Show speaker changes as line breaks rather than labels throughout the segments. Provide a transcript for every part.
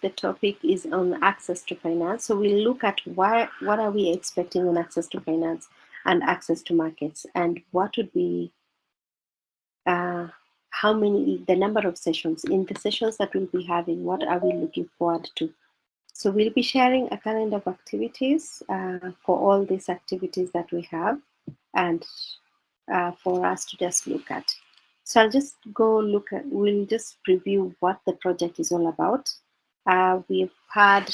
the topic is on access to finance. So we'll look at what are we expecting on access to finance and access to markets, and what would be how many, the number of sessions. In the sessions that we'll be having, what are we looking forward to? So we'll be sharing a calendar of activities for all these activities that we have, and for us to just look at. So I'll just we'll just preview what the project is all about. We've had,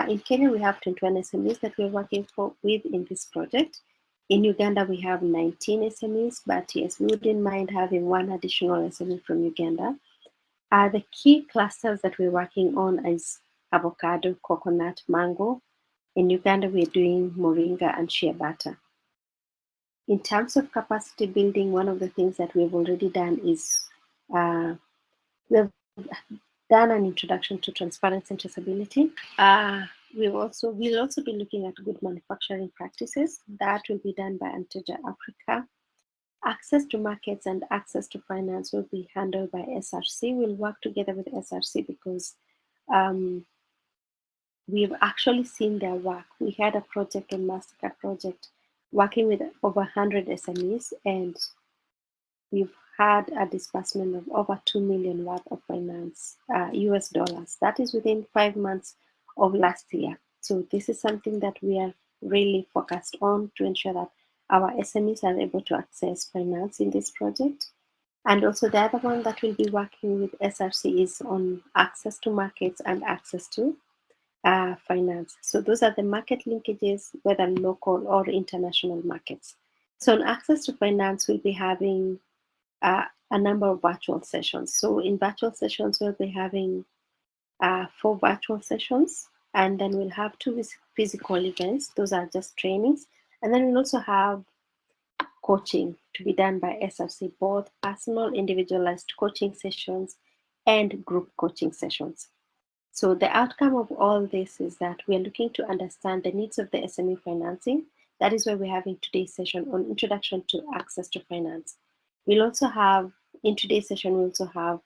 in Kenya, we have 21 SMEs that we're working with in this project. In Uganda, we have 19 SMEs, but yes, we wouldn't mind having one additional SME from Uganda. The key clusters that we're working on is avocado, coconut, mango. In Uganda, we're doing moringa and shea butter. In terms of capacity building, one of the things that we've already done is we've done an introduction to transparency and traceability. We'll also be looking at good manufacturing practices. That will be done by Anteja Africa. Access to markets and access to finance will be handled by SRC. We'll work together with SRC because we've actually seen their work. We had a project on MasterCard project working with over 100 SMEs, and we've had a disbursement of over 2 million worth of finance, US dollars. That is within 5 months of last year. So this is something that we are really focused on to ensure that our SMEs are able to access finance in this project. And also the other one that we'll be working with SRC is on access to markets and access to finance. So those are the market linkages, whether local or international markets. So on access to finance, we'll be having a number of virtual sessions. So in virtual sessions, we'll be having 4 virtual sessions, and then we'll have 2 physical events. Those are just trainings. And then we'll also have coaching to be done by SRC, both personal, individualized coaching sessions and group coaching sessions. So the outcome of all this is that we are looking to understand the needs of the SME financing. That is why we're having today's session on introduction to access to finance. We'll also have, in today's session, we also have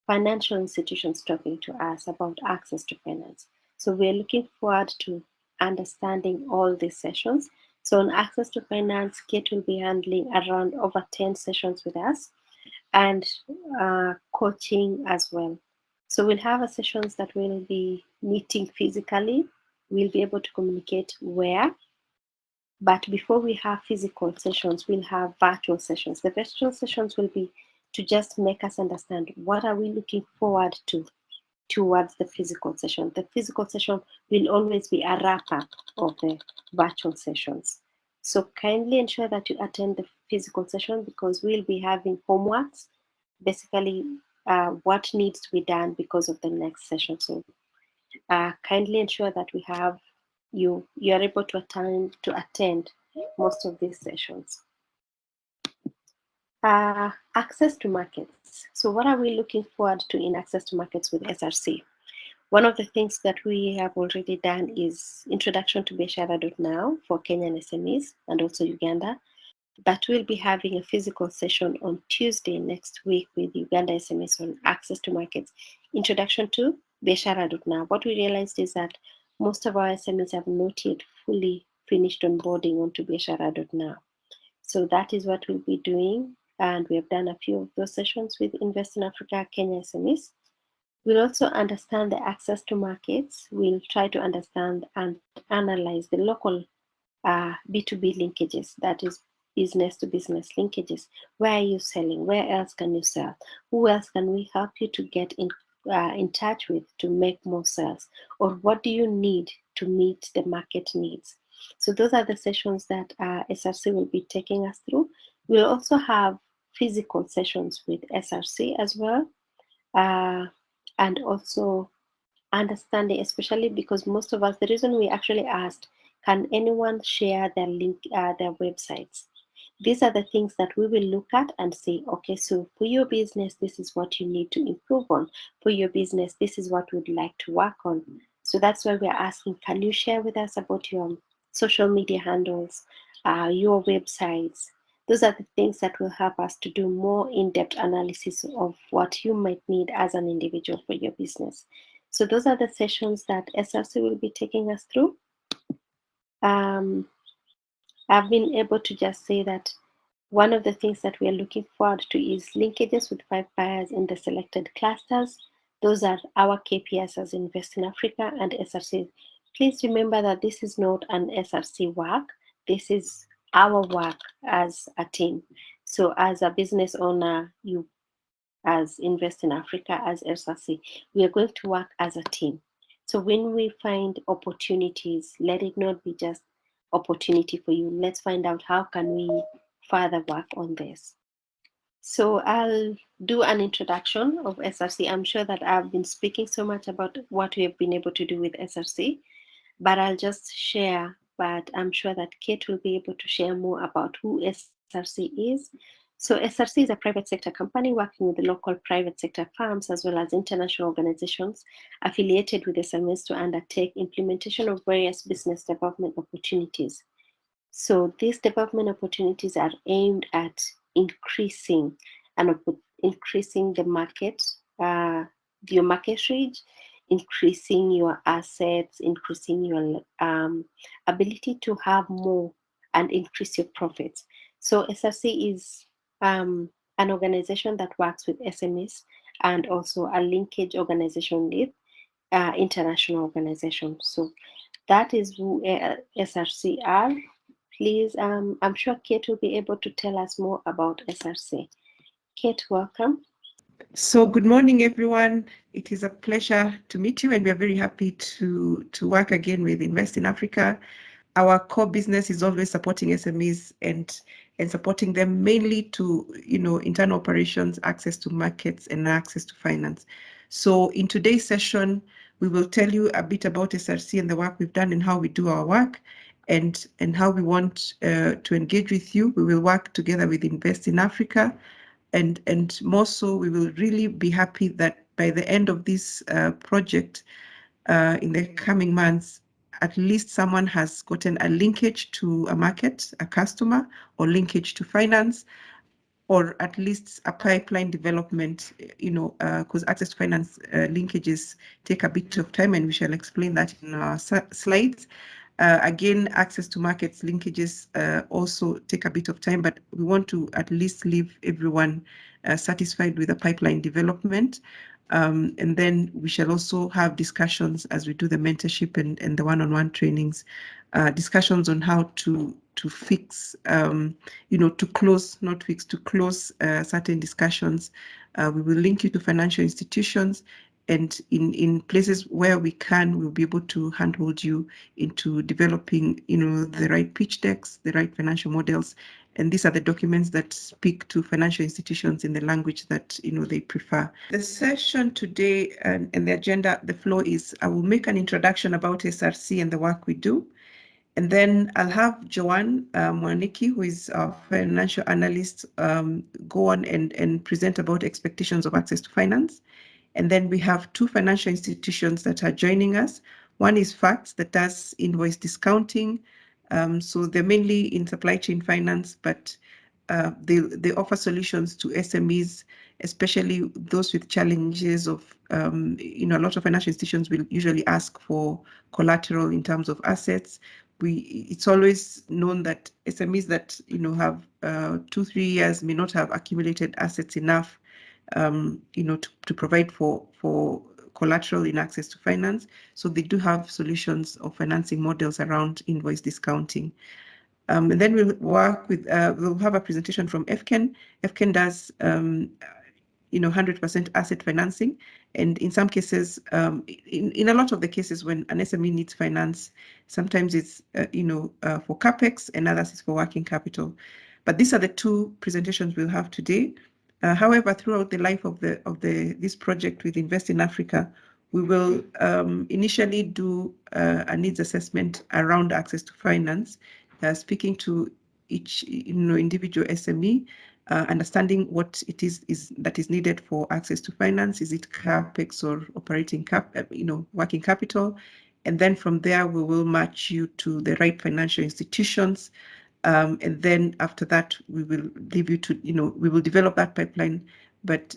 financial institutions talking to us about access to finance. So we're looking forward to understanding all these sessions. So on access to finance, Kate will be handling around over 10 sessions with us, and coaching as well. So we'll have sessions that will be meeting physically. We'll be able to communicate where. But before we have physical sessions, we'll have virtual sessions. The virtual sessions will be to just make us understand what are we looking forward to towards the physical session. The physical session will always be a wrap-up of the virtual sessions. So kindly ensure that you attend the physical session, because we'll be having homeworks, basically what needs to be done because of the next session. So kindly ensure that we have you are able to attend most of these sessions. Access to markets. So what are we looking forward to in access to markets with SRC? One of the things that we have already done is introduction to Biashara.now for Kenyan SMEs and also Uganda. But we'll be having a physical session on Tuesday next week with Uganda SMEs on access to markets, introduction to Biashara.now. What we realized is that most of our SMEs have not yet fully finished onboarding onto Biashara.now. So that is what we'll be doing. And we have done a few of those sessions with Invest in Africa, Kenya SMEs. We'll also understand the access to markets. We'll try to understand and analyze the local B2B linkages, that is business to business linkages. Where are you selling? Where else can you sell? Who else can we help you to get in touch with to make more sales? Or what do you need to meet the market needs? So those are the sessions that SRC will be taking us through. We'll also have physical sessions with SRC as well, and also understanding, especially because most of us, the reason we actually asked, can anyone share their link, their websites? These are the things that we will look at and say, okay, so for your business, this is what you need to improve on. For your business, this is what we'd like to work on. So that's why we're asking, can you share with us about your social media handles, your websites? Those are the things that will help us to do more in-depth analysis of what you might need as an individual for your business. So those are the sessions that SRC will be taking us through. I've been able to just say that one of the things that we are looking forward to is linkages with 5 buyers in the selected clusters. Those are our KPIs as Invest in Africa and SRC. Please remember that this is not an SRC work. This is our work as a team. So as a business owner, you as Invest in Africa, as SRC, we are going to work as a team. So when we find opportunities, let it not be just opportunity for you. Let's find out how can we further work on this. So I'll do an introduction of SRC. I'm sure that I've been speaking so much about what we have been able to do with SRC, but I'll just share, but I'm sure that Kate will be able to share more about who SRC is. So SRC is a private sector company working with the local private sector firms as well as international organizations affiliated with SMEs to undertake implementation of various business development opportunities. So these development opportunities are aimed at increasing increasing the market, your market reach, increasing your assets, increasing your ability to have more and increase your profits. So SRC is an organization that works with SMEs and also a linkage organization with international organizations. So that is who SRC are. Please, I'm sure Kate will be able to tell us more about SRC. Kate, welcome.
So good morning, everyone. It is a pleasure to meet you, and we are very happy to work again with Invest in Africa. Our core business is always supporting SMEs and supporting them mainly to internal operations, access to markets, and access to finance. So in today's session, we will tell you a bit about SRC and the work we've done and how we do our work, and how we want to engage with you. We will work together with Invest in Africa. And more so, we will really be happy that by the end of this project, in the coming months, at least someone has gotten a linkage to a market, a customer, or linkage to finance, or at least a pipeline development, because access to finance linkages take a bit of time, and we shall explain that in our slides. Again, access to markets linkages also take a bit of time, but we want to at least leave everyone satisfied with the pipeline development. And then we shall also have discussions as we do the mentorship and the one-on-one trainings, discussions on how to fix, to close, not fix, to close certain discussions. We will link you to financial institutions, and in places where we can, we'll be able to handhold you into developing, the right pitch decks, the right financial models. And these are the documents that speak to financial institutions in the language that they prefer. The session today and the agenda, the flow is, I will make an introduction about SRC and the work we do. And then I'll have Joanne Mwaniki, who is our financial analyst, go on and present about expectations of access to finance. And then we have two financial institutions that are joining us. One is Facts, that does invoice discounting. So they're mainly in supply chain finance, but they offer solutions to SMEs, especially those with challenges of, a lot of financial institutions will usually ask for collateral in terms of assets. It's always known that SMEs that have 2-3 years may not have accumulated assets enough to provide for collateral in access to finance. So they do have solutions of financing models around invoice discounting. And then we'll work with, we'll have a presentation from FCAN. FCAN does 100% asset financing. And in some cases, in a lot of the cases when an SME needs finance, sometimes it's, for CapEx, and others is for working capital. But these are the two presentations we'll have today. However, throughout the life of this project with Invest in Africa, we will initially do a needs assessment around access to finance, speaking to each individual SME, understanding what it is that is needed for access to finance. Is it CapEx or operating working capital? And then from there, we will match you to the right financial institutions. And then after that, we will leave you to, we will develop that pipeline but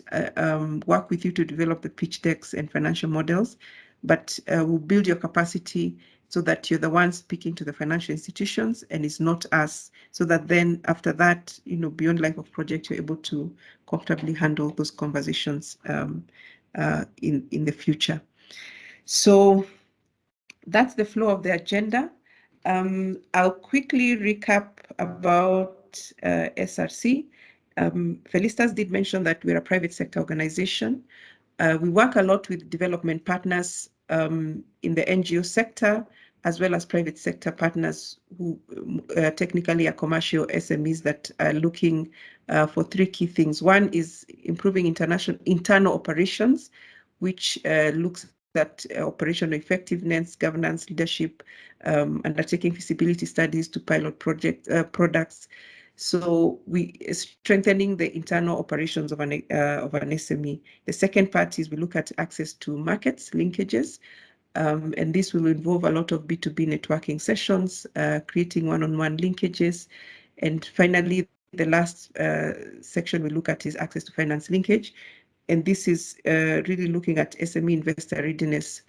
work with you to develop the pitch decks and financial models. But we'll build your capacity so that you're the one speaking to the financial institutions and it's not us. So that then after that, beyond life of project, you're able to comfortably handle those conversations in the future. So that's the flow of the agenda. I'll quickly recap about SRC. Felicitas did mention that we're a private sector organization. We work a lot with development partners in the NGO sector, as well as private sector partners who technically are commercial SMEs that are looking for three key things. One is improving internal operations, which looks at operational effectiveness, governance, leadership, undertaking feasibility studies to pilot products. So we strengthening the internal operations of an SME. The second part is we look at access to markets, linkages, and this will involve a lot of B2B networking sessions, creating one-on-one linkages. And finally, the last section we look at is access to finance linkage. And this is really looking at SME investor readiness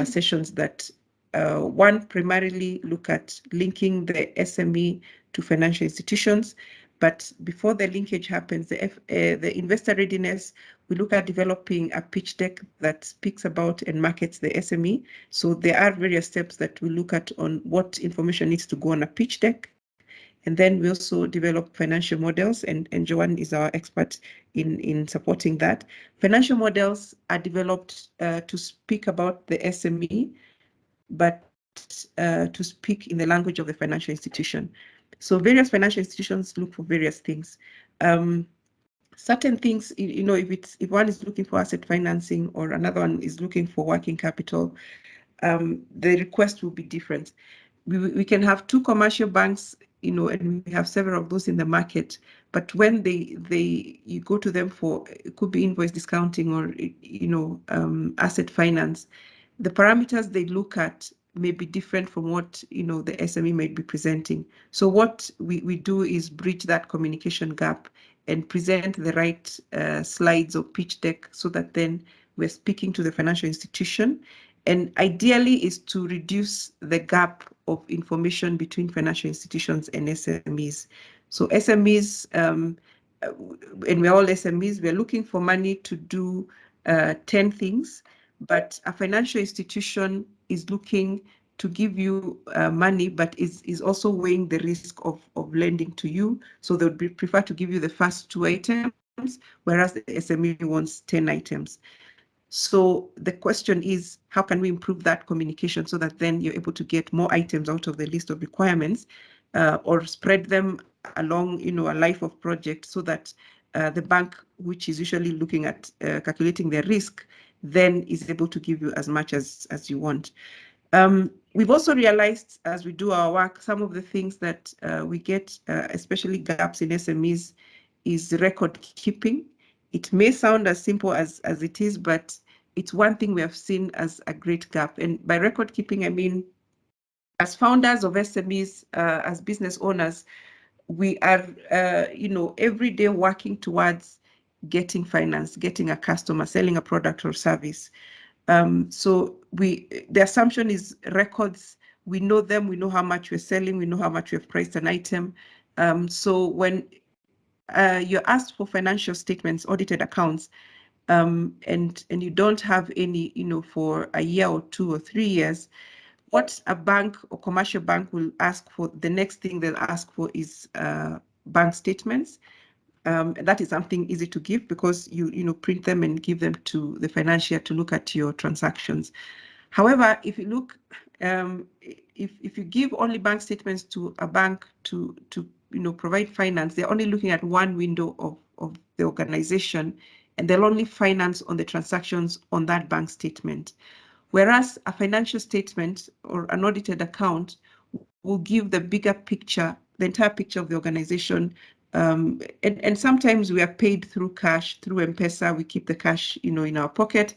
sessions that one primarily look at linking the SME to financial institutions. But before the linkage happens, the investor readiness, we look at developing a pitch deck that speaks about and markets the SME. So there are various steps that we look at on what information needs to go on a pitch deck. And then we also develop financial models, and Joanne is our expert in supporting that. Financial models are developed to speak about the SME, but to speak in the language of the financial institution. So various financial institutions look for various things. Certain things, if one is looking for asset financing or another one is looking for working capital, the request will be different. We can have two commercial banks, and we have several of those in the market. But when you go to them for, it could be invoice discounting or asset finance, the parameters they look at may be different from what the SME might be presenting. So what we do is bridge that communication gap and present the right slides or pitch deck so that then we're speaking to the financial institution. And ideally is to reduce the gap of information between financial institutions and SMEs. So SMEs, and we're all SMEs, we're looking for money to do 10 things, but a financial institution is looking to give you money, but is also weighing the risk of lending to you. So they would prefer to give you the first 2 items, whereas the SME wants 10 items. So the question is, how can we improve that communication so that then you're able to get more items out of the list of requirements, or spread them along, a life of project so that the bank, which is usually looking at calculating their risk, then is able to give you as much as you want. We've also realized as we do our work, some of the things that we get, especially gaps in SMEs, is record keeping. It may sound as simple as it is, but it's one thing we have seen as a great gap. And by record keeping, I mean, as founders of SMEs, as business owners, we are, every day working towards getting finance, getting a customer, selling a product or service. So the assumption is records, we know them, we know how much we're selling, we know how much we've priced an item. So when you're asked for financial statements, audited accounts, and you don't have any, for a year or 2 or 3 years, what a bank or commercial bank will ask for, the next thing they'll ask for is bank statements. That is something easy to give because you print them and give them to the financier to look at your transactions. However, if you look, if you give only bank statements to a bank to provide finance, they're only looking at one window of the organization, and they'll only finance on the transactions on that bank statement. Whereas a financial statement or an audited account will give the bigger picture, the entire picture of the organization. And sometimes we are paid through cash, through M-Pesa. We keep the cash, in our pocket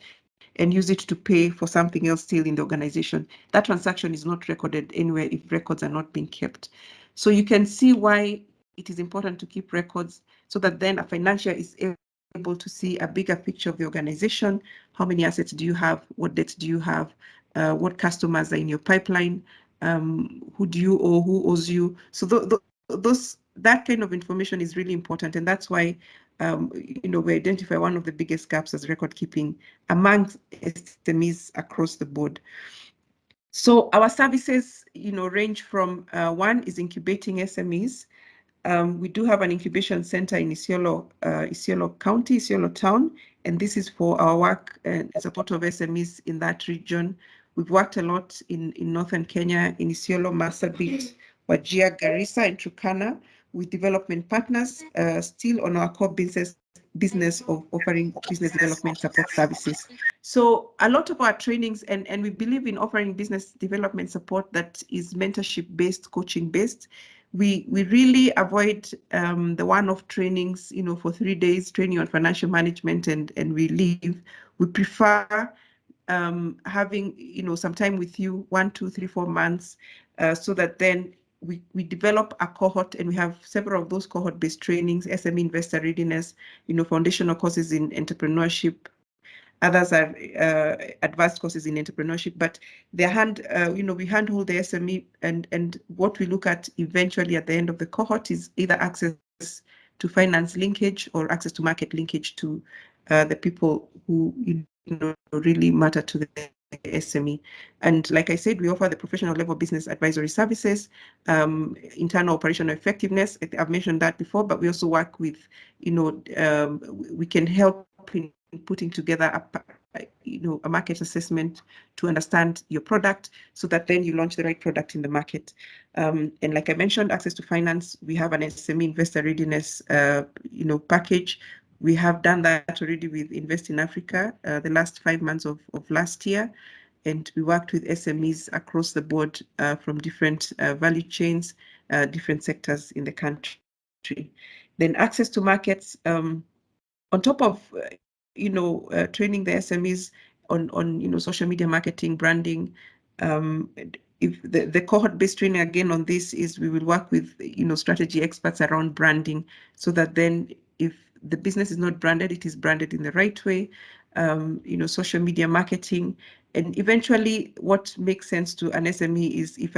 and use it to pay for something else still in the organization. That transaction is not recorded anywhere if records are not being kept. So you can see why it is important to keep records so that then a financier is able able to see a bigger picture of the organization. How many assets do you have? What debts do you have? What customers are in your pipeline? Who do you owe? Who owes you? So that kind of information is really important, and that's why we identify one of the biggest gaps as record keeping amongst SMEs across the board. So our services, range from one is incubating SMEs. We do have an incubation center in Isiolo County, Isiolo Town, and this is for our work and support of SMEs in that region. We've worked a lot in northern Kenya, in Isiolo, Marsabit, Wajir, Garissa, and Turkana with development partners, still on our core business of offering business development support services. So a lot of our trainings, and we believe in offering business development support that is mentorship-based, coaching-based. We really avoid the one-off trainings, for 3 days, training on financial management, and we leave. We prefer having, some time with you, 1, 2, 3, 4 months, so that then we develop a cohort, and we have several of those cohort-based trainings, SME investor readiness, foundational courses in entrepreneurship. Others are advanced courses in entrepreneurship, but we handhold the SME, and what we look at eventually at the end of the cohort is either access to finance linkage or access to market linkage to the people who really matter to the SME. And like I said, we offer the professional level business advisory services, internal operational effectiveness. I've mentioned that before, but we also work with, we can help in putting together a market assessment to understand your product, so that then you launch the right product in the market. And like I mentioned, access to finance, we have an SME investor readiness, package. We have done that already with Invest in Africa the last 5 months of last year. And we worked with SMEs across the board from different value chains, different sectors in the country. Then access to markets, on top of training the SMEs on social media marketing, branding. If the cohort-based training again on this is, we will work with strategy experts around branding, so that then if the business is not branded, it is branded in the right way. Social media marketing, and eventually what makes sense to an SME is if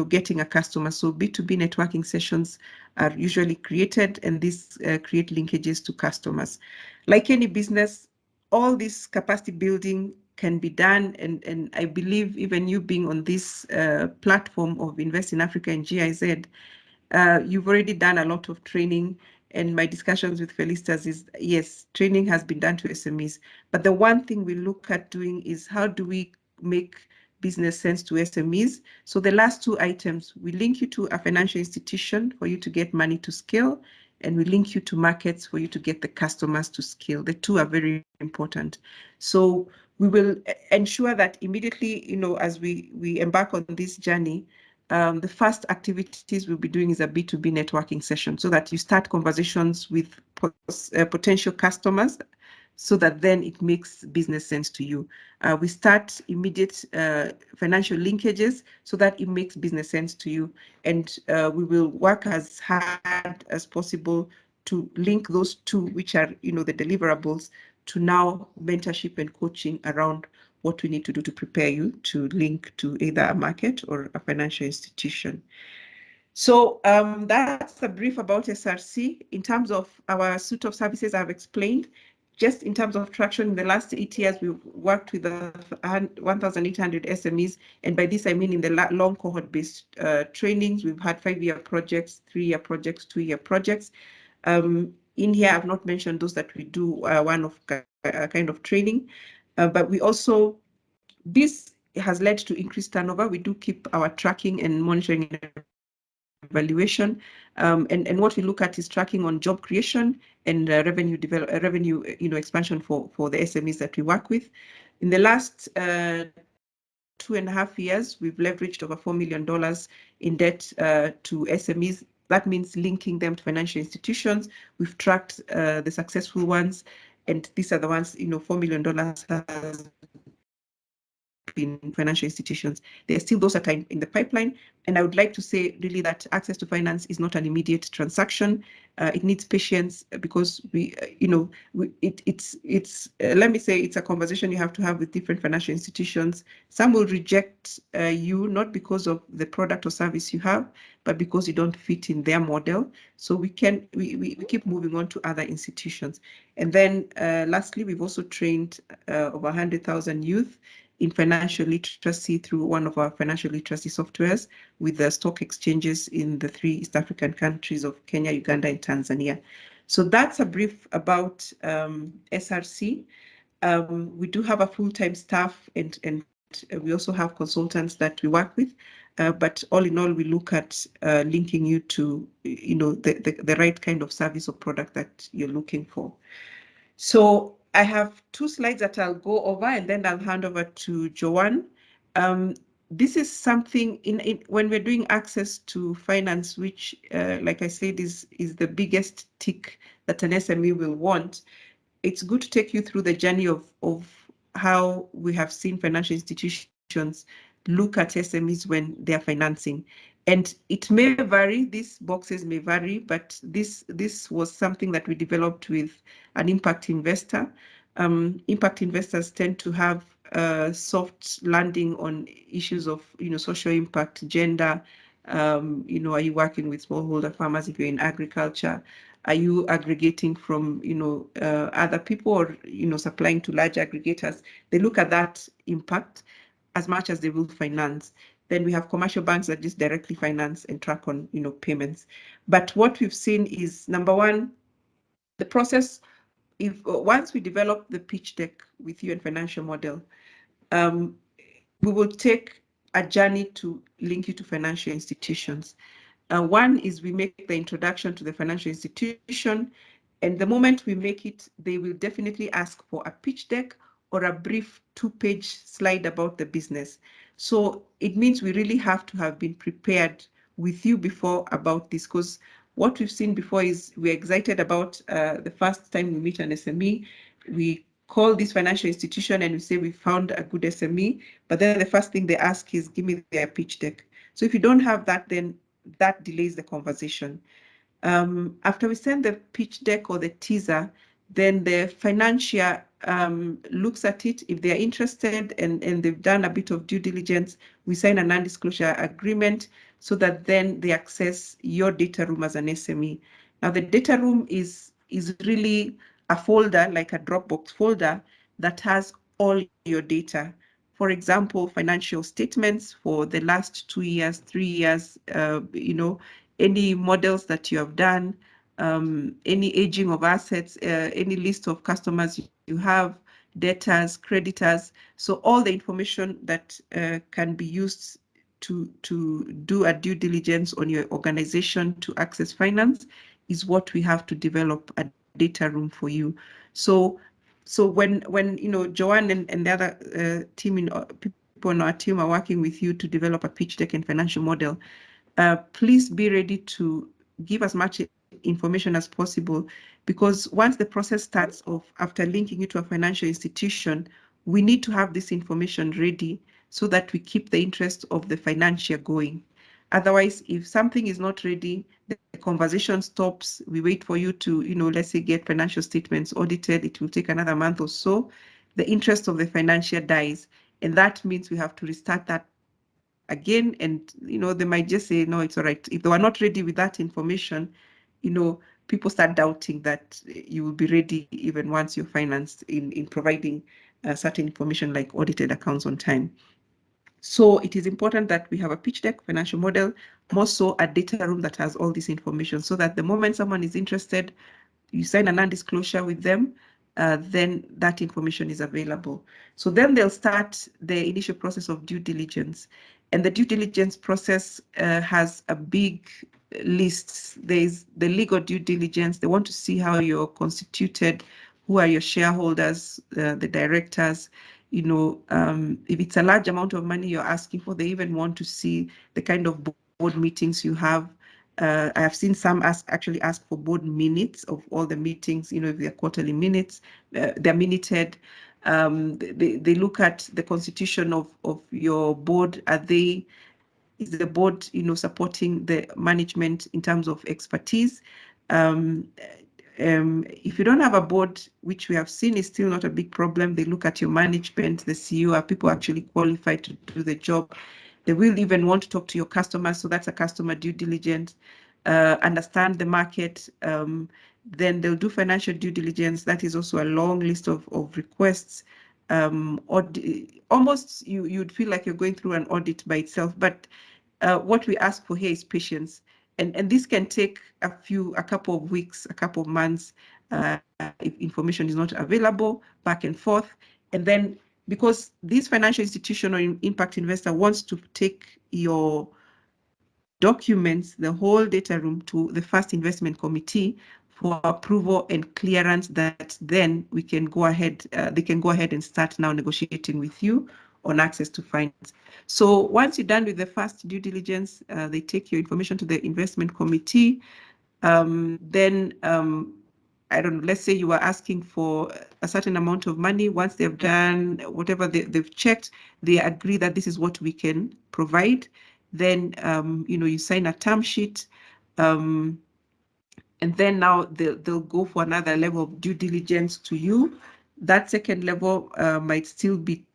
getting a customer. So B2B networking sessions are usually created, and these create linkages to customers. Like any business, all this capacity building can be done, and I believe even you being on this platform of Invest in Africa and GIZ, you've already done a lot of training. And my discussions with Felicitas is, yes, training has been done to SMEs, but the one thing we look at doing is, how do we make business sense to SMEs? So the last 2 items, we link you to a financial institution for you to get money to scale, and we link you to markets for you to get the customers to scale. The 2 are very important. So we will ensure that immediately, as we embark on this journey, the first activities we'll be doing is a B2B networking session, so that you start conversations with potential customers, so that then it makes business sense to you. We start immediate financial linkages, so that it makes business sense to you. And we will work as hard as possible to link those 2, which are, the deliverables, to now mentorship and coaching around what we need to do to prepare you to link to either a market or a financial institution. So that's a brief about SRC. In terms of our suite of services, I've explained. Just in terms of traction, in the last 8 years, we've worked with 1,800 SMEs. And by this, I mean in the long cohort-based trainings, we've had 5-year projects, 3-year projects, 2-year projects. In here, I've not mentioned those that we do one-off kind of training. But we also, this has led to increased turnover. We do keep our tracking and monitoring and evaluation, and what we look at is tracking on job creation and revenue expansion for the SMEs that we work with. In the last 2.5 years, we've leveraged over $4 million in debt to SMEs. That means linking them to financial institutions. We've tracked the successful ones, and these are the ones, $4 million has in financial institutions. There are still those that are in the pipeline, and I would like to say really that access to finance is not an immediate transaction. It needs patience because let me say it's a conversation you have to have with different financial institutions. Some will reject you not because of the product or service you have, but because you don't fit in their model. So we keep moving on to other institutions. And then lastly, we've also trained over 100,000 youth in financial literacy through one of our financial literacy softwares with the stock exchanges in the 3 East African countries of Kenya, Uganda, and Tanzania. So that's a brief about SRC. We do have a full-time staff, and we also have consultants that we work with. But all in all, we look at linking you to the right kind of service or product that you're looking for. So I have 2 slides that I'll go over, and then I'll hand over to Joanne. This is something when we're doing access to finance, which, like I said, is the biggest tick that an SME will want. It's good to take you through the journey of how we have seen financial institutions look at SMEs when they're financing. And it may vary, these boxes may vary, but this was something that we developed with an impact investor. Impact investors tend to have soft landing on issues of social impact, gender. Are you working with smallholder farmers if you're in agriculture? Are you aggregating from other people, or supplying to large aggregators? They look at that impact as much as they will finance. Then we have commercial banks that just directly finance and track on payments. But what we've seen is, number one, the process. If once we develop the pitch deck with you and financial model, we will take a journey to link you to financial institutions. One is we make the introduction to the financial institution, and the moment we make it, they will definitely ask for a pitch deck or a brief 2-page slide about the business. So it means we really have to have been prepared with you before about this, because what we've seen before is we're excited about the first time we meet an SME. We call this financial institution and we say we found a good SME, but then the first thing they ask is, give me their pitch deck. So if you don't have that, then that delays the conversation. After we send the pitch deck or the teaser, then the financier looks at it. If they're interested and they've done a bit of due diligence, we sign a non-disclosure agreement so that then they access your data room as an SME. Now, the data room is really a folder, like a Dropbox folder, that has all your data. For example, financial statements for the last 2 years, 3 years, any models that you have done, any aging of assets, any list of customers you have, debtors, creditors. So all the information that can be used to do a due diligence on your organization to access finance is what we have to develop a data room for you. So when Joanne and the other people on our team are working with you to develop a pitch deck and financial model, please be ready to give as much information as possible, because once the process starts off, after linking you to a financial institution, we need to have this information ready so that we keep the interest of the financier going. Otherwise, if something is not ready, the conversation stops. We wait for you to, let's say, get financial statements audited. It will take another month or so. The interest of the financier dies. And that means we have to restart that again. And, they might just say, no, it's all right. If they were not ready with that information, people start doubting that you will be ready even once you're financed in providing certain information like audited accounts on time. So it is important that we have a pitch deck, financial model, more so a data room that has all this information, so that the moment someone is interested, you sign a non-disclosure with them, then that information is available. So then they'll start the initial process of due diligence. And the due diligence process has a big list. There's the legal due diligence. They want to see how you're constituted, who are your shareholders, the directors. If it's a large amount of money you're asking for, they even want to see the kind of board meetings you have. I have seen some actually ask for board minutes of all the meetings, if they're quarterly minutes, they're minuted. They look at the constitution of your board. Is the board, supporting the management in terms of expertise? If you don't have a board, which we have seen is still not a big problem, they look at your management, the CEO, are people actually qualified to do the job. They will even want to talk to your customers, so that's a customer due diligence. Understand the market. Then they'll do financial due diligence. That is also a long list of requests. Almost you'd feel like you're going through an audit by itself, but what we ask for here is patience. And this can take a couple of weeks, a couple of months, if information is not available, back and forth. And then because this financial institution or impact investor wants to take your documents, the whole data room, to the first investment committee for approval and clearance, that then we can go ahead, they can go ahead and start now negotiating with you on access to finance. So once you're done with the first due diligence, they take your information to the investment committee. Then I don't know, let's say you are asking for a certain amount of money. Once they've done whatever they've checked, they agree that this is what we can provide. Then, you sign a term sheet. And then now they'll go for another level of due diligence to you. That second level might still be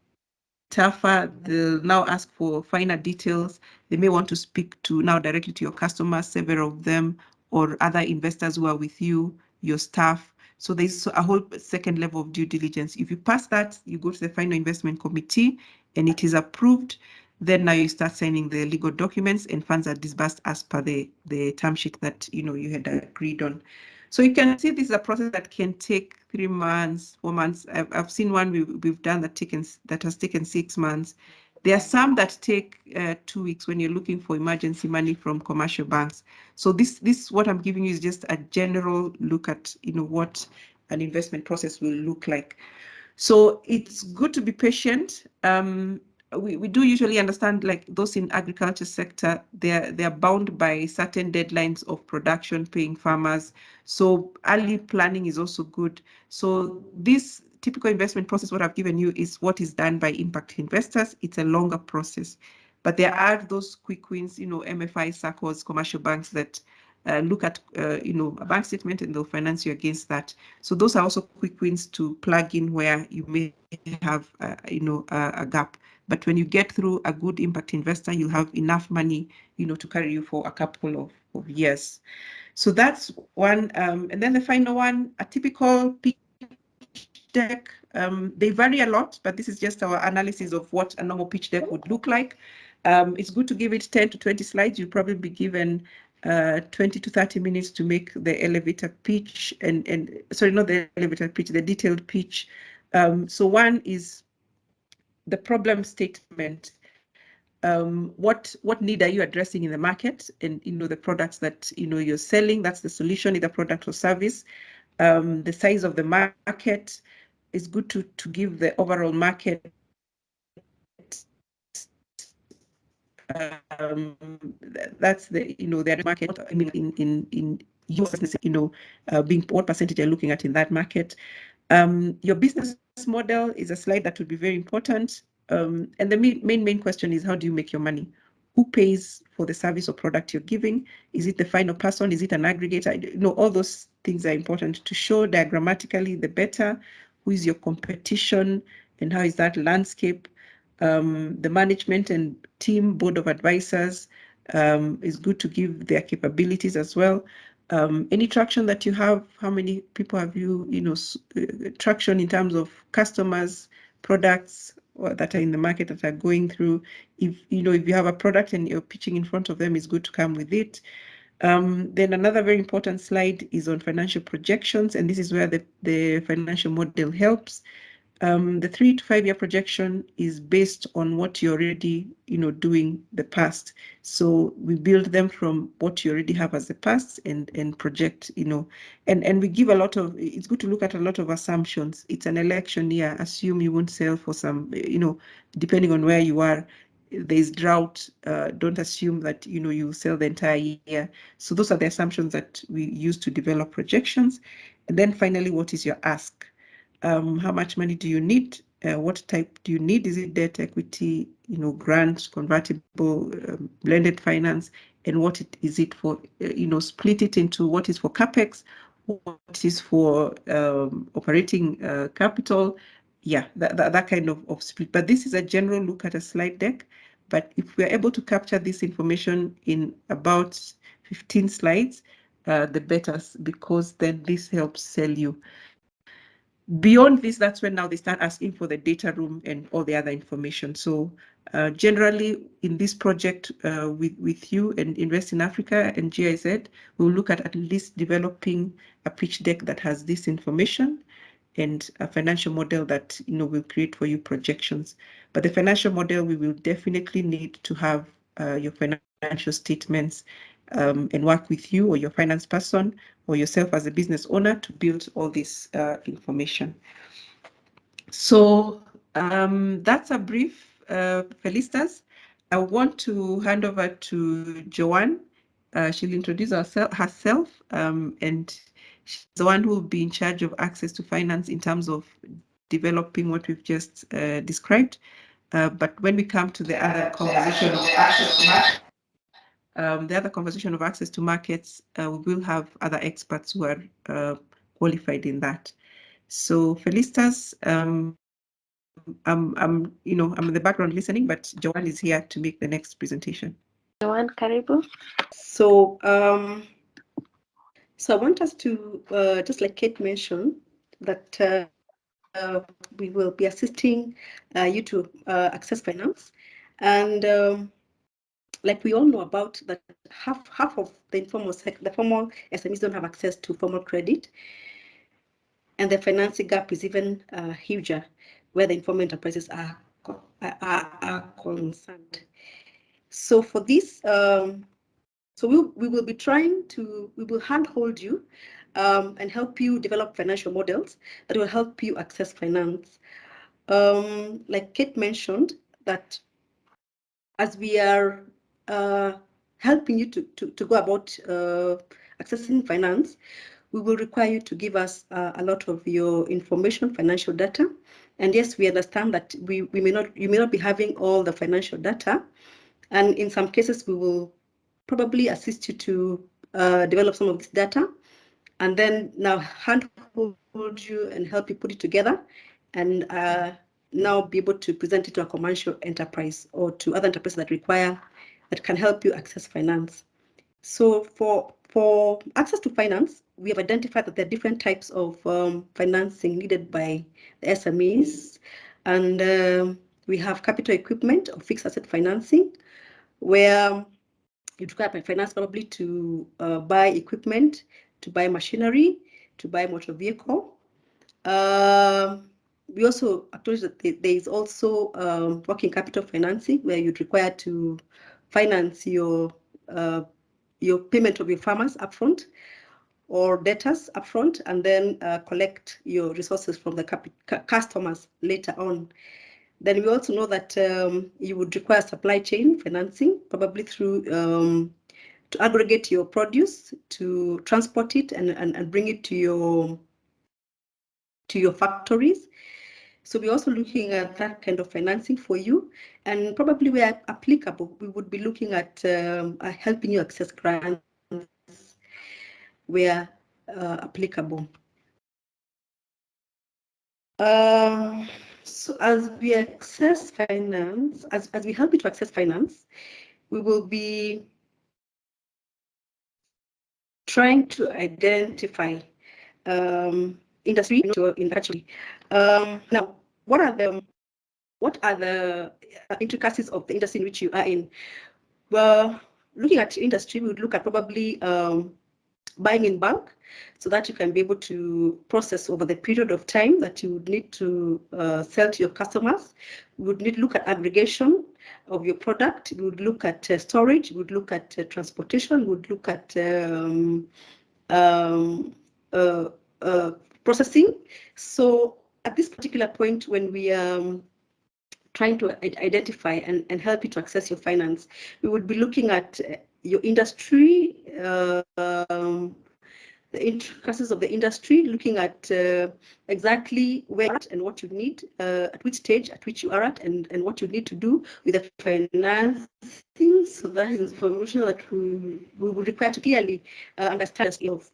tougher. They'll now ask for finer details. They may want to speak to now directly to your customers, several of them, or other investors who are with you, your staff. So there's a whole second level of due diligence. If you pass that, you go to the final investment committee and it is approved. Then now you start signing the legal documents and funds are disbursed as per the term sheet that you had agreed on. So you can see this is a process that can take 3 months, 4 months. I've seen one we've done that has taken 6 months. There are some that take 2 weeks when you're looking for emergency money from commercial banks. So this what I'm giving you is just a general look at what an investment process will look like. So it's good to be patient. We do usually understand, like those in agriculture sector, they're bound by certain deadlines of production, paying farmers. So early planning is also good. So this typical investment process, what I've given you, is what is done by impact investors. It's a longer process, but there are those quick wins, MFI circles, commercial banks that look at a bank statement and they'll finance you against that. So those are also quick wins to plug in where you may have a gap. But when you get through a good impact investor, you'll have enough money to carry you for a couple of years. So that's one. And then the final one, a typical pitch deck. They vary a lot, but this is just our analysis of what a normal pitch deck would look like. It's good to give it 10 to 20 slides. You'll probably be given 20 to 30 minutes to make the elevator pitch and sorry, not the elevator pitch, the detailed pitch. So one is the problem statement. What need are you addressing in the market, and the products that you're selling? That's the solution, either product or service. The size of the market is good to give the overall market. That's the market in your business, being what percentage you're looking at in that market. Your business model is a slide that would be very important. And the main question is, how do you make your money? Who pays for the service or product you're giving? Is it the final person? Is it an aggregator? All those things are important to show diagrammatically, the better. Who is your competition and how is that landscape? The management and team, board of advisors, is good to give their capabilities as well. Any traction that you have, how many people have you, traction in terms of customers, products that are in the market that are going through. If you have a product and you're pitching in front of them, it's good to come with it. Then another very important slide is on financial projections, and this is where the financial model helps. The 3 to 5 year projection is based on what you're already, doing the past. So we build them from what you already have as the past and project, and we give a lot of, it's good to look at a lot of assumptions. It's an election year. Assume you won't sell for some, depending on where you are. There's drought. Don't assume that, you sell the entire year. So those are the assumptions that we use to develop projections. And then finally, what is your ask? How much money do you need? What type do you need? Is it debt, equity, grant, convertible, blended finance? and what is it for, split it into what is for CapEx, what is for operating capital. Yeah, that kind of split. But this is a general look at a slide deck. But if we're able to capture this information in about 15 slides, the better, because then this helps sell you. Beyond this, that's when now they start asking for the data room and all the other information. So generally in this project with you and Invest in Africa and GIZ, we'll look at least developing a pitch deck that has this information and a financial model that will create for you projections. But the financial model, we will definitely need to have your financial statements and work with you or your finance person or yourself as a business owner to build all this information. So that's a brief, Felicitas. I want to hand over to Joanne. She'll introduce herself, and she's the one who will be in charge of access to finance in terms of developing what we've just described. But when we come to the other conversation of access to markets, we will have other experts who are qualified in that. So Felicitas, I'm in the background listening, but Joanne is here to make the next presentation.
Joanne, karibu.
So I want us to, just like Kate mentioned, that we will be assisting you to access finance. And like we all know about that, half of the formal SMEs don't have access to formal credit. And the financing gap is even huger where the informal enterprises are concerned. So for this, so we will be trying to, we will handhold you and help you develop financial models that will help you access finance. Like Kate mentioned, that as we are helping you to go about accessing finance, we will require you to give us a lot of your information, financial data. And yes, we understand that you may not be having all the financial data. And in some cases, we will probably assist you to develop some of this data and then now handhold you and help you put it together and now be able to present it to a commercial enterprise or to other enterprises that can help you access finance. So for access to finance, we have identified that there are different types of financing needed by the SMEs. And we have capital equipment or fixed asset financing, where you require finance probably to buy equipment, to buy machinery, to buy motor vehicle. We also acknowledge that there is also working capital financing, where you'd require to finance your payment of your farmers upfront or debtors upfront, and then collect your resources from the customers later on. Then we also know that you would require supply chain financing, probably through to aggregate your produce, to transport it and bring it to your factories. So we're also looking at that kind of financing for you, and probably where applicable, we would be looking at helping you access grants where applicable. So as we access finance, as we help you to access finance, we will be trying to identify industry in actually. Now, what are the intricacies of the industry in which you are in? Well, looking at industry, we would look at probably buying in bulk, so that you can be able to process over the period of time that you would need to sell to your customers. We would need to look at aggregation of your product. We would look at storage. We would look at transportation. We would look at processing. So at this particular point, when we trying to identify and help you to access your finance, we would be looking at your industry, the the intricacies of the industry, looking at exactly where you're at and what you need, at which stage at which you are at, and what you need to do with the financing. So that is information that we will require to clearly understand of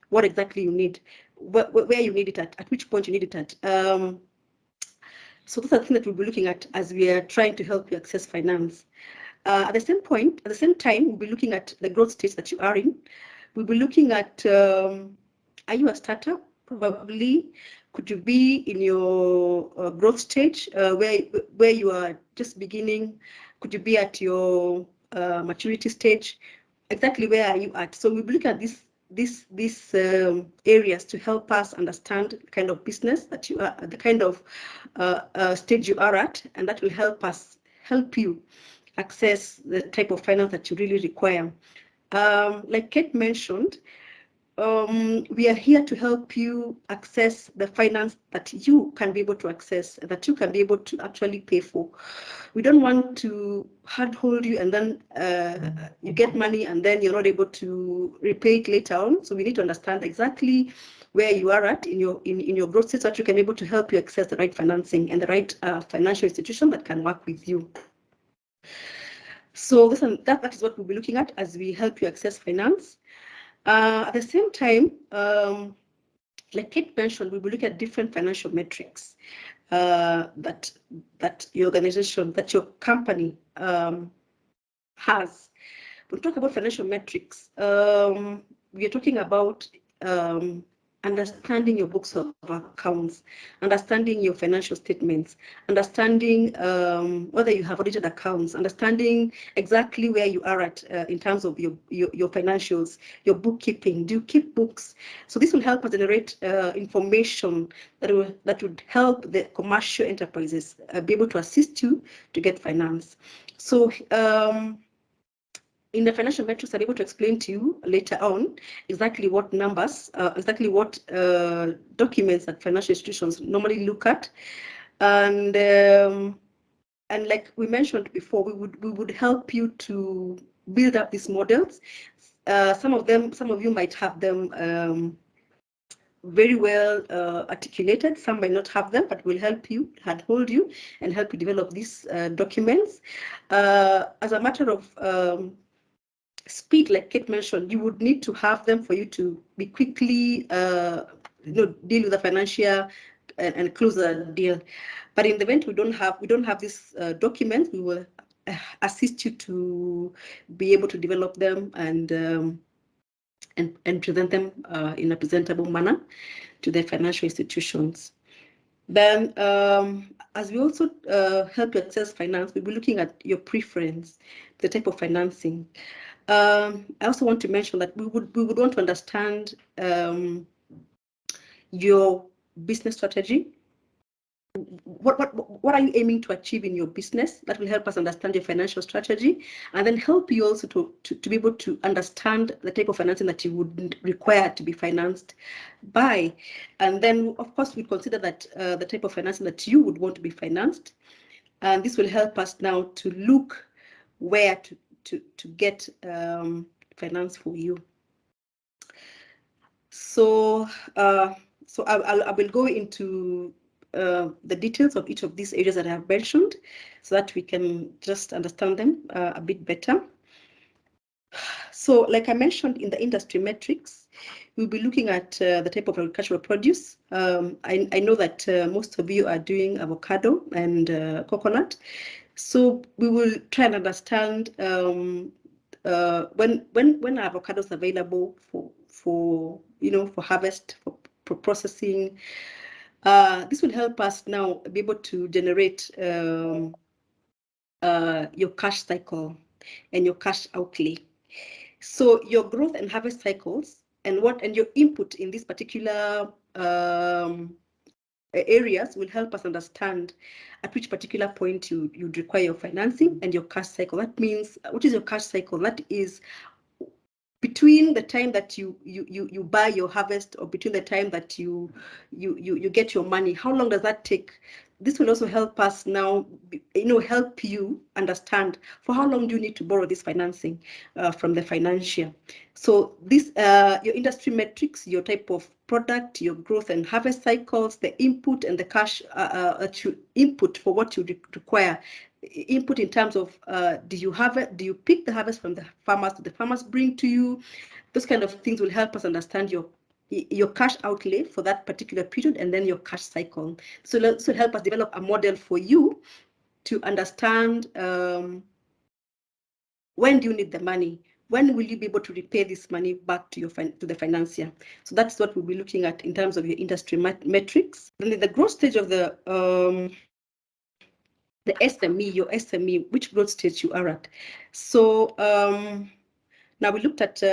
what exactly you need, where you need it at which point you need it at. So those are the things that we'll be looking at as we are trying to help you access finance. At the same time, we'll be looking at the growth stage that you are in. We'll be looking at, are you a startup? Probably. Could you be in your growth stage where you are just beginning? Could you be at your maturity stage? Exactly where are you at? So we'll be looking at these areas to help us understand the kind of business that you are, the kind of stage you are at, and that will help you access the type of finance that you really require. Like Kate mentioned, we are here to help you access the finance that you can be able to access, that you can be able to actually pay for. We don't want to handhold you and then you get money and then you're not able to repay it later on. So we need to understand exactly where you are at in your growth stage so that you can be able to help you access the right financing and the right financial institution that can work with you. So that is what we'll be looking at as we help you access finance. At the same time, like Kate mentioned, we will look at different financial metrics that your organization, that your company has. When we talk about financial metrics, we are talking about understanding your books of accounts, understanding your financial statements, understanding whether you have audited accounts, understanding exactly where you are at in terms of your financials, your bookkeeping. Do you keep books? So this will help us generate information that would help the commercial enterprises be able to assist you to get finance. So in the financial metrics, I'm able to explain to you later on exactly what numbers, exactly what documents that financial institutions normally look at, and like we mentioned before, we would help you to build up these models. Some of you might have them very well articulated. Some might not have them, but we'll help you, handhold you, and help you develop these documents. As a matter of speed, like Kate mentioned, you would need to have them for you to be quickly deal with the financial and close the deal. But in the event we don't have these documents, we will assist you to be able to develop them and present them in a presentable manner to the financial institutions. Then, as we also help you access finance, we'll be looking at your preference, the type of financing. I also want to mention that we would want to understand your business strategy. What are you aiming to achieve in your business? That will help us understand your financial strategy, and then help you also to be able to understand the type of financing that you would require to be financed by. And then, of course, we consider that the type of financing that you would want to be financed, and this will help us now to look where to get finance for you. So I will go into the details of each of these areas that I have mentioned so that we can just understand them a bit better. So like I mentioned in the industry metrics, we'll be looking at the type of agricultural produce. I know that most of you are doing avocado and coconut. So we will try and understand when are avocados available for harvest, for processing. This will help us now be able to generate your cash cycle and your cash outlay. So your growth and harvest cycles and your input in this particular areas will help us understand at which particular point you'd require your financing and your cash cycle. That means, what is your cash cycle? That is between the time that you buy your harvest or between the time that you get your money. How long does that take this will also help us now, help you understand for how long do you need to borrow this financing from the financier. So this, your industry metrics, your type of product, your growth and harvest cycles, the input and the cash input for what you require. Input in terms of do you pick the harvest from the farmers? Do the farmers bring to you? Those kind of things will help us understand your cash outlay for that particular period, and then your cash cycle. So let's help us develop a model for you to understand when do you need the money, when will you be able to repay this money back to the financier. So that's what we'll be looking at in terms of your industry metrics. Then the growth stage of the SME, your SME, which growth stage you are at. So now we looked at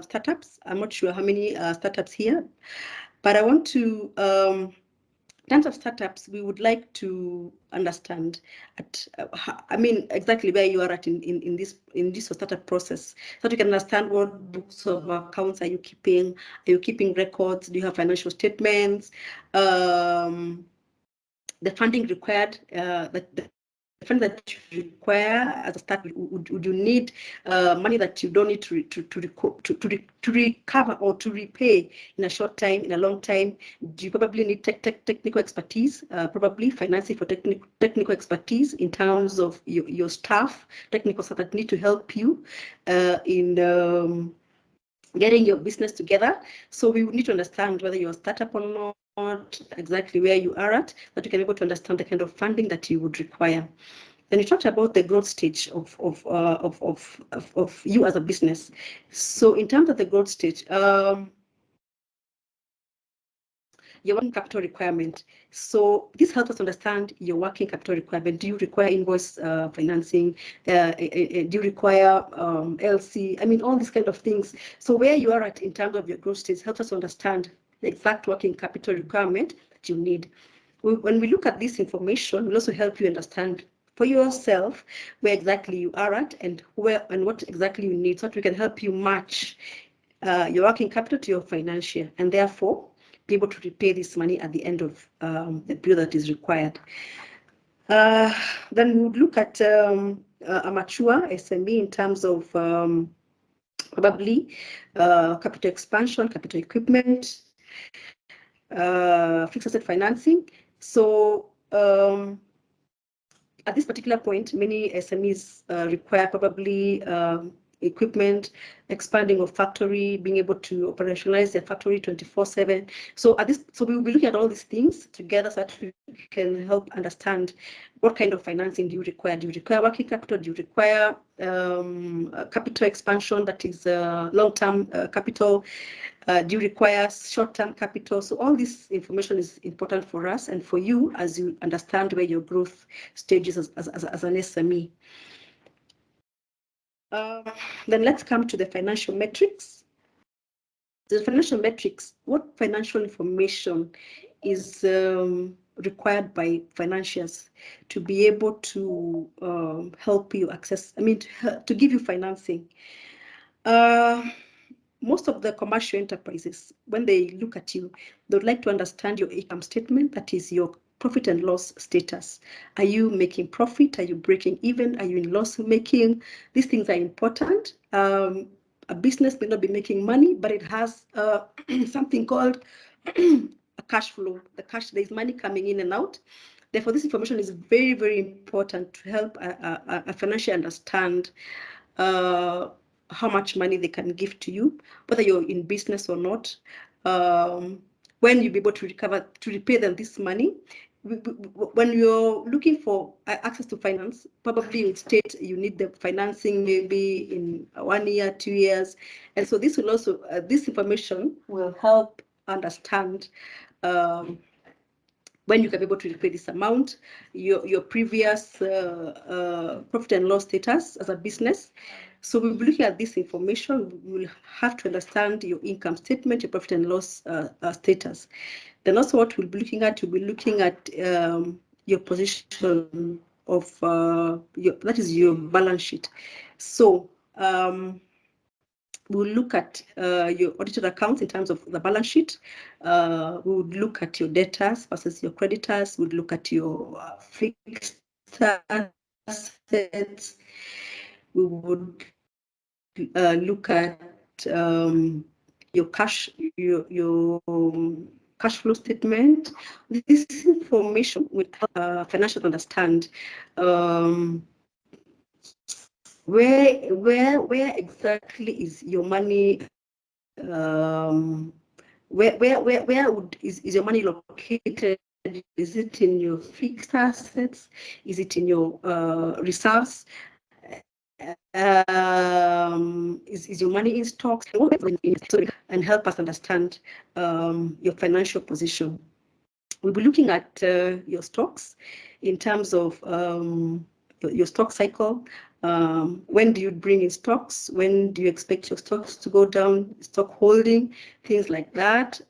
startups. I'm not sure how many startups here, but I want to, in terms of startups, we would like to understand exactly where you are at in this startup process, so that you can understand what books of accounts are you keeping. Are you keeping records? Do you have financial statements? The funding required, the fund that you require as a start, would you need money that you don't need to recover or to repay in a short time, in a long time? Do you probably need technical expertise, probably financing for technical expertise in terms of your staff, technical staff that need to help you in getting your business together. So we need to understand whether you're a startup or not, exactly where you are at, that you can be able to understand the kind of funding that you would require. Then you talked about the growth stage of you as a business. So in terms of the growth stage, your working capital requirement. So this helps us understand your working capital requirement. Do you require invoice financing? Do you require LC? All these kind of things. So where you are at in terms of your growth stage helps us understand the exact working capital requirement that you need. When we look at this information, we'll also help you understand for yourself where exactly you are at and what exactly you need, so that we can help you match your working capital to your financial, and therefore be able to repay this money at the end of the period that is required. Then we would look at a mature SME in terms of probably capital expansion, capital equipment, fixed asset financing. So at this particular point, many SMEs require probably equipment, expanding of factory, being able to operationalize their factory 24/7. So we will be looking at all these things together so that we can help understand what kind of financing do you require. Do you require working capital? Do you require capital expansion, that is long-term capital? Do you require short-term capital? So all this information is important for us and for you as you understand where your growth stages as an SME. Then let's come to the financial metrics. The financial metrics, what financial information is required by financiers to be able to help you access, to give you financing. Most of the commercial enterprises, when they look at you, they would like to understand your income statement, that is your profit and loss status. Are you making profit? Are you breaking even? Are you in loss making? These things are important. A business may not be making money, but it has something called a cash flow. There's money coming in and out. Therefore, this information is very, very important to help a financier understand how much money they can give to you, whether you're in business or not, when you'll be able to repay them this money. When you're looking for access to finance, probably you state you need the financing maybe in 1 year, 2 years. And so this will also, this information will help understand when you can be able to repay this amount, your previous profit and loss status as a business. So we'll be looking at this information. We'll have to understand your income statement, your profit and loss status. Then also what we'll be looking at, your position of that is your balance sheet. So we'll look at your audited accounts in terms of the balance sheet. We would look at your debtors versus your creditors. We'd look at your fixed assets. We would look at your cash flow statement. This information will help financials understand where exactly is your money. Is your money located? Is it in your fixed assets? Is it in your reserves? Is your money in stocks? And help us understand your financial position. We'll be looking at your stocks in terms of your stock cycle. When do you bring in stocks? When do you expect your stocks to go down? Stock holding, things like that.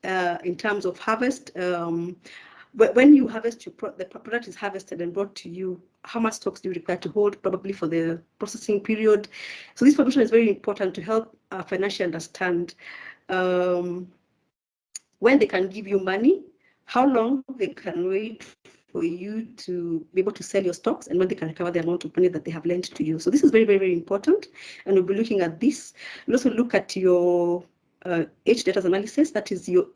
In terms of harvest, when you harvest the product is harvested and brought to you, how much stocks do you require to hold, probably for the processing period? So this information is very important to help financially understand when they can give you money, how long they can wait for you to be able to sell your stocks, and when they can recover the amount of money that they have lent to you. So this is very, very, very important, and we'll be looking at this. We'll also look at your age debtors analysis. That is your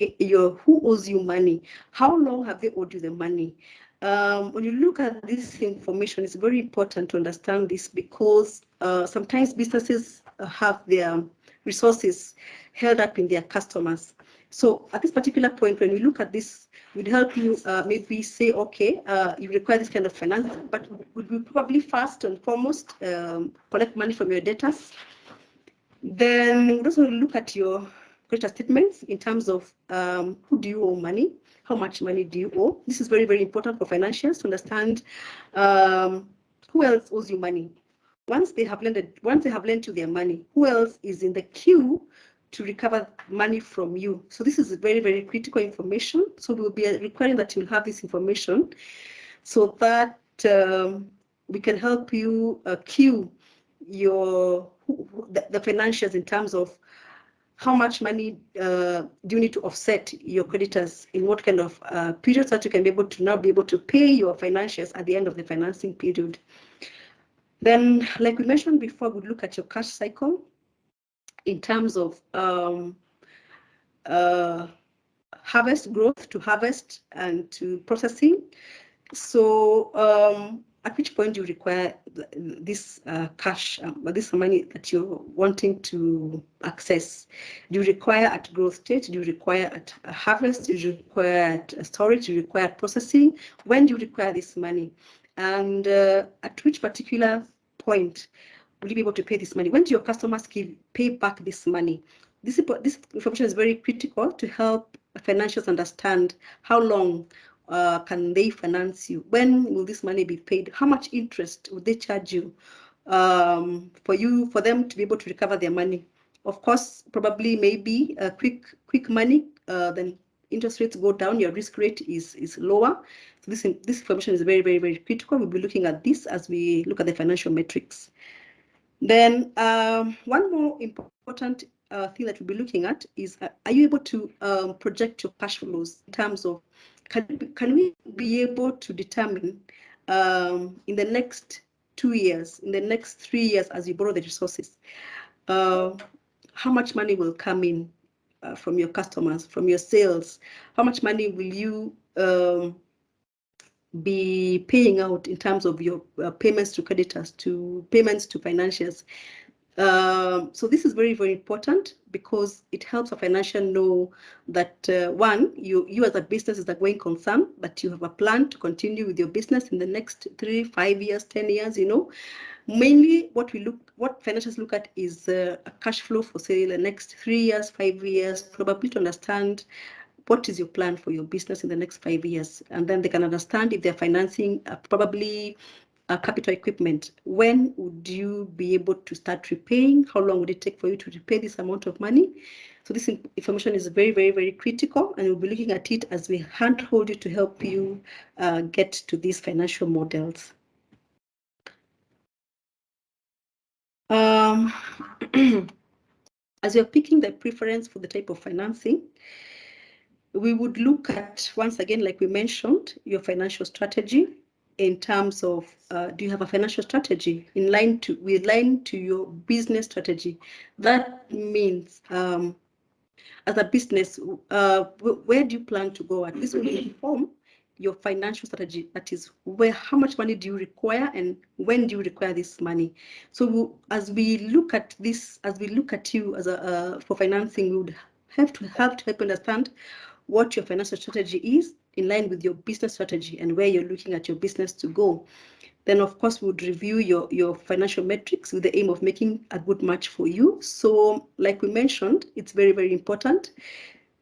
who owes you money. How long have they owed you the money? When you look at this information, it's very important to understand this, because sometimes businesses have their resources held up in their customers. So at this particular point, when we look at this, we'd help you maybe say, okay, you require this kind of finance, but would we probably first and foremost collect money from your debtors? Then we'd also look at your credit statements in terms of who do you owe money, how much money do you owe. This is very, very important for financials to understand who else owes you money. Once they have lent you their money, who else is in the queue to recover money from you? So this is very, very critical information. So we will be requiring that you'll have this information so that we can help you queue the financials in terms of how much money do you need to offset your creditors in what kind of period, so that you can be able to pay your financials at the end of the financing period. Then, like we mentioned before, we look at your cash cycle in terms of harvest, growth to harvest and to processing. So at which point do you require this cash, this money that you're wanting to access? Do you require at growth stage? Do you require at harvest? Do you require at storage? Do you require at processing? When do you require this money? And at which particular point will you be able to pay this money? When do your customers pay back this money? This information is very critical to help financials understand how long can they finance you? When will this money be paid? How much interest would they charge you for them to be able to recover their money? Of course, probably maybe a quick money, then interest rates go down, your risk rate is lower. So this information is very, very, very critical. We'll be looking at this as we look at the financial metrics. Then one more important thing that we'll be looking at is, are you able to project your cash flows in terms of, can we be able to determine in the next 2 years, in the next 3 years, as you borrow the resources, how much money will come in from your customers, from your sales? How much money will you be paying out in terms of your payments to creditors, to payments to financials? So this is very, very important, because it helps a financial know that one, you as a business is a going concern, that you have a plan to continue with your business in the next 3, 5 years, 10 years. Mainly what financials look at is a cash flow for, say, the next 3 years, 5 years, probably to understand what is your plan for your business in the next 5 years, and then they can understand if they're financing probably capital equipment. When would you be able to start repaying? How long would it take for you to repay this amount of money? So this information is very, very, very critical, and we'll be looking at it as we handhold you to help you get to these financial models. As you're picking the preference for the type of financing, we would look at, once again, like we mentioned, your financial strategy in terms of, do you have a financial strategy in line to your business strategy? That means, as a business, where do you plan to go at? This will inform your financial strategy. That is, how much money do you require and when do you require this money? So as we look at this, as we look at you as for financing, we would have to help understand what your financial strategy is in line with your business strategy and where you're looking at your business to go. Then, of course, we would review your financial metrics with the aim of making a good match for you. So, like we mentioned, it's very, very important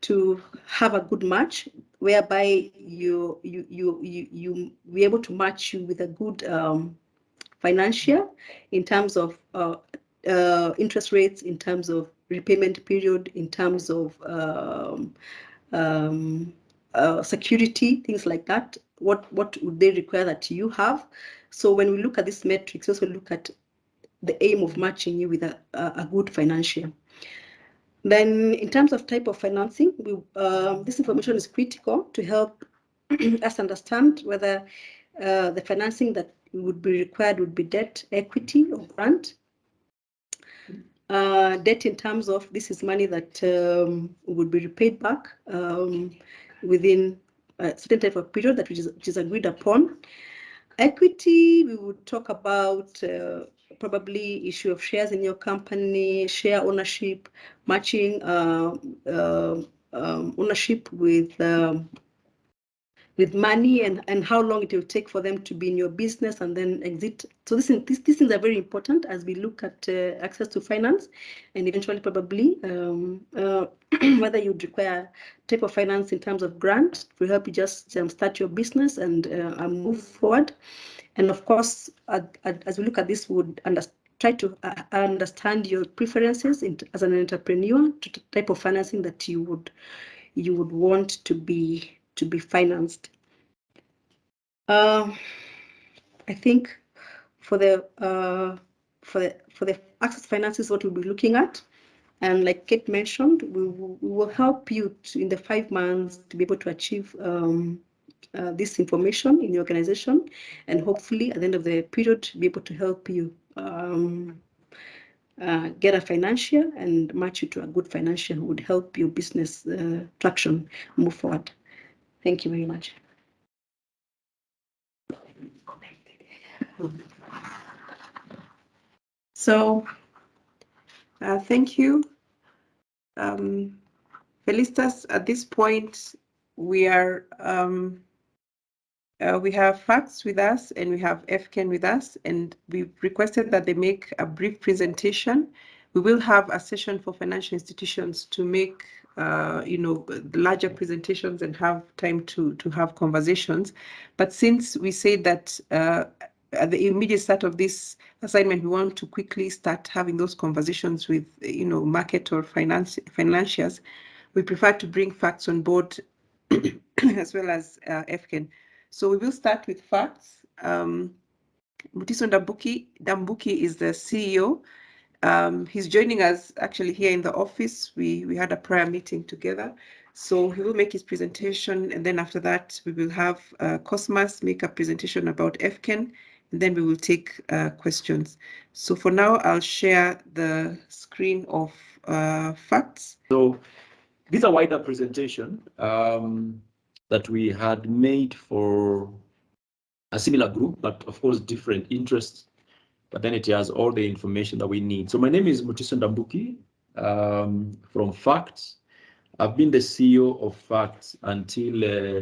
to have a good match whereby you be able to match you with a good financial in terms of interest rates, in terms of repayment period, in terms of security, things like that. What would they require that you have? So when we look at this metrics, also look at the aim of matching you with a good financial. Then in terms of type of financing, this information is critical to help us understand whether the financing that would be required would be debt, equity, or grant. Debt in terms of this is money that would be repaid back within a certain type of period that which is agreed upon. Equity, we would talk about probably issue of shares in your company, share ownership, matching ownership with money and how long it will take for them to be in your business and then exit. So these things are very important as we look at access to finance and eventually probably whether you'd require type of finance in terms of grant to help you just start your business and move forward. And of course, as we look at this, we would try to understand your preferences as an entrepreneur to the type of financing that you would want to be financed. I think for the access finances, what we'll be looking at, and like Kate mentioned, we will help you in the 5 months to be able to achieve this information in the organization, and hopefully at the end of the period be able to help you get a financial and match you to a good financial who would help your business traction move forward. Thank you very much.
So, thank you. Felicitas, at this point, we have FACTS with us and we have FCAN with us, and we've requested that they make a brief presentation. We will have a session for financial institutions to make larger presentations and have time to have conversations. But since we say that at the immediate start of this assignment, we want to quickly start having those conversations with market or financiers, we prefer to bring FACTS on board as well as FCAN. So we will start with FACTS. Mutiso Ndambuki is the CEO. He's joining us actually here in the office. We had a prior meeting together. So he will make his presentation, and then after that, we will have Cosmas make a presentation about FCAN, and then we will take questions. So for now, I'll share the screen of FACTS.
So this is a wider presentation that we had made for a similar group, but of course different interests, but then it has all the information that we need. So my name is Mutiso Ndambuki from FACTS. I've been the CEO of FACTS until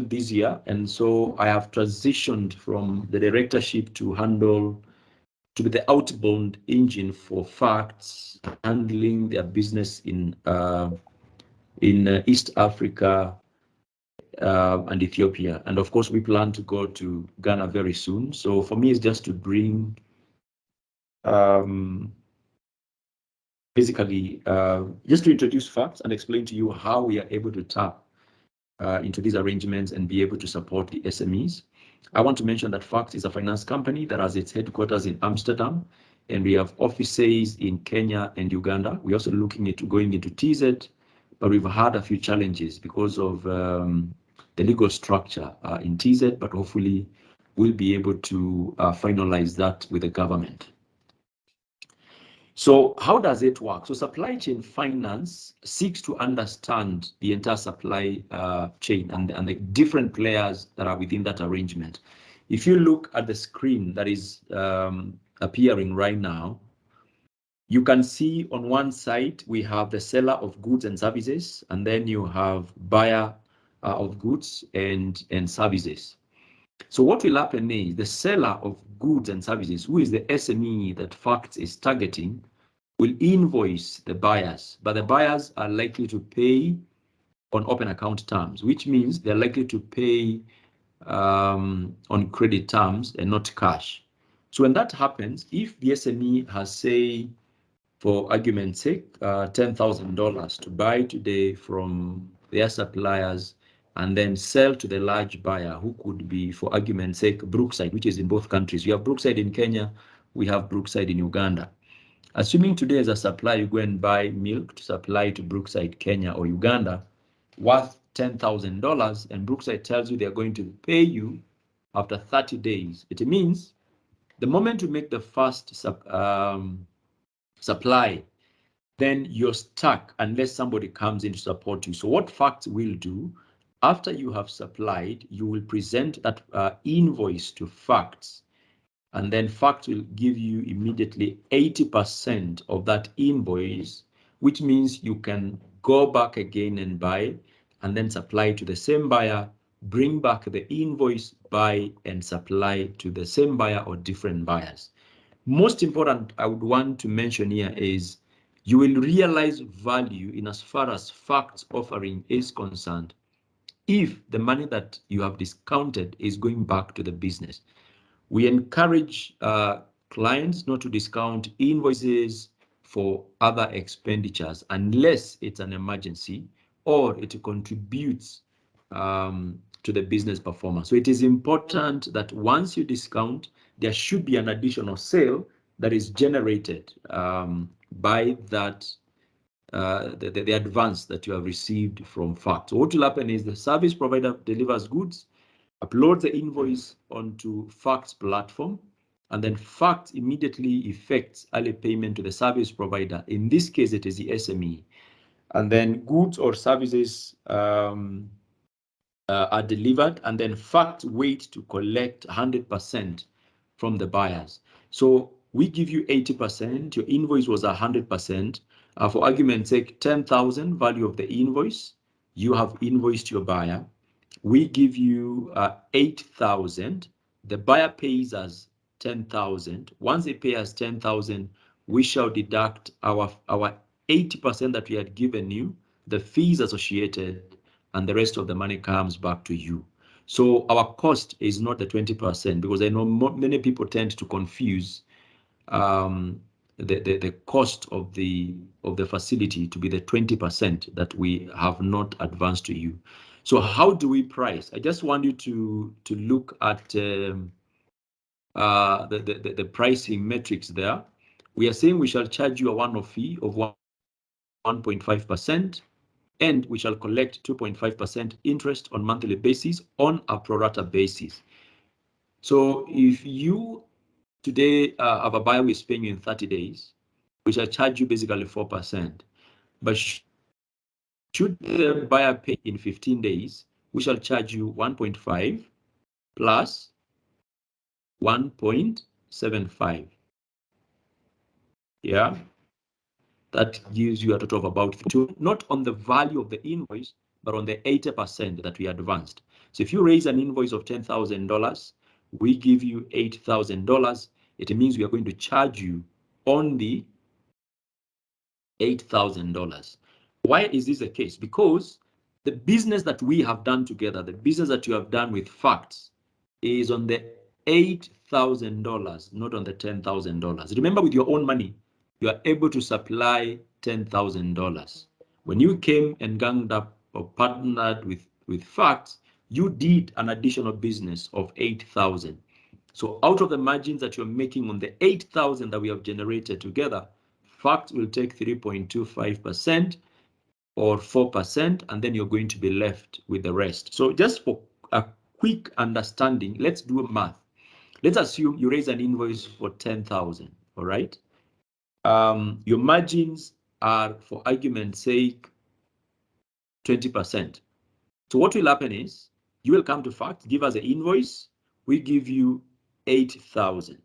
this year, and so I have transitioned from the directorship to be the outbound engine for FACTS, handling their business in East Africa and Ethiopia. And of course, we plan to go to Ghana very soon. So for me, it's just to bring basically just to introduce FACTS and explain to you how we are able to tap into these arrangements and be able to support the SMEs. I want to mention that FACTS is a finance company that has its headquarters in Amsterdam. and we have offices in Kenya and Uganda. We're also looking into going into TZ, but we've had a few challenges because of the legal structure in TZ, but hopefully we'll be able to finalize that with the government. So how does it work? So supply chain finance seeks to understand the entire supply chain and the different players that are within that arrangement. If you look at the screen that is appearing right now, you can see on one side, we have the seller of goods and services, and then you have buyer of goods and services. So what will happen is the seller of goods and services, who is the SME that FACTS is targeting, will invoice the buyers, but the buyers are likely to pay on open account terms, which means they're likely to pay on credit terms and not cash. So when that happens, if the SME has, say, for argument's sake, $10,000 to buy today from their suppliers and then sell to the large buyer, who could be, for argument's sake, Brookside, which is in both countries. We have Brookside in Kenya, we have Brookside in Uganda. Assuming today as a supplier, you go and buy milk to supply to Brookside, Kenya or Uganda, worth $10,000, and Brookside tells you they're going to pay you after 30 days. It means the moment you make the first supply, then you're stuck unless somebody comes in to support you. So what FACTS will do, after you have supplied, you will present that invoice to FACTS, and then FACTS will give you immediately 80% of that invoice, which means you can go back again and buy, and then supply to the same buyer, bring back the invoice, buy, and supply to the same buyer or different buyers. Most important, I would want to mention here is you will realize value in as far as FACTS offering is concerned if the money that you have discounted is going back to the business. We encourage clients not to discount invoices for other expenditures unless it's an emergency or it contributes to the business performance. So it is important that once you discount, there should be an additional sale that is generated by that the advance that you have received from FACTS. So what will happen is the service provider delivers goods, uploads the invoice onto FACTS platform, and then FACTS immediately effects early payment to the service provider. In this case, it is the SME. And then goods or services are delivered, and then FACTS wait to collect 100% from the buyers. So we give you 80%, your invoice was 100%. For argument's sake, 10,000 value of the invoice, you have invoiced your buyer. We give you 8,000. The buyer pays us 10,000. Once they pay us 10,000, we shall deduct our 80% that we had given you, the fees associated, and the rest of the money comes back to you. So our cost is not the 20%, because I know many people tend to confuse the cost of the facility to be the 20% that we have not advanced to you. So how do we price? I just want you to look at the pricing metrics there. We are saying we shall charge you a one-off fee of 1.5%, and we shall collect 2.5% interest on monthly basis on a pro rata basis. So if you today have a buyer who is paying you in 30 days, we shall charge you basically 4%. But should the buyer pay in 15 days, we shall charge you 1.5 plus 1.75. Yeah, that gives you a total of about 2, not on the value of the invoice, but on the 80% that we advanced. So if you raise an invoice of $10,000, we give you $8,000. It means we are going to charge you only $8,000. Why is this the case? Because the business that we have done together, the business that you have done with FACTS, is on the $8,000, not on the $10,000. Remember, with your own money, you are able to supply $10,000. When you came and ganged up or partnered with FACTS, you did an additional business of $8,000. So out of the margins that you're making on the 8,000 that we have generated together, fact will take 3.25% or 4%, and then you're going to be left with the rest. So just for a quick understanding, let's do a math. Let's assume you raise an invoice for 10,000, all right? Your margins are, for argument's sake, 20%. So what will happen is, you will come to fact, give us an invoice, we give you 8,000,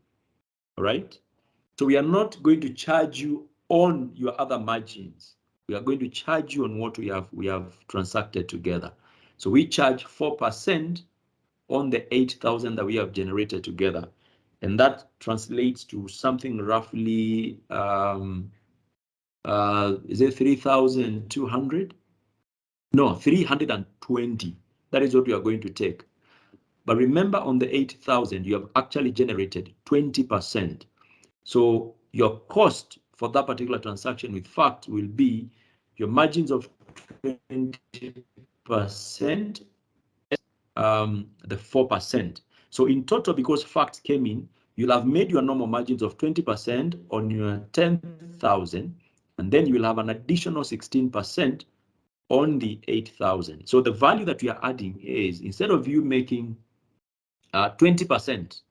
all right? So we are not going to charge you on your other margins. We are going to charge you on what we have transacted together. So we charge 4% on the 8,000 that we have generated together. And that translates to something roughly, is it 3,200? No, 320. That is what we are going to take. But remember, on the 8,000, you have actually generated 20%. So your cost for that particular transaction with fact will be your margins of 20%, the 4%. So in total, because fact came in, you'll have made your normal margins of 20% on your 10,000, and then you will have an additional 16% on the 8,000. So the value that we are adding is, instead of you making 20%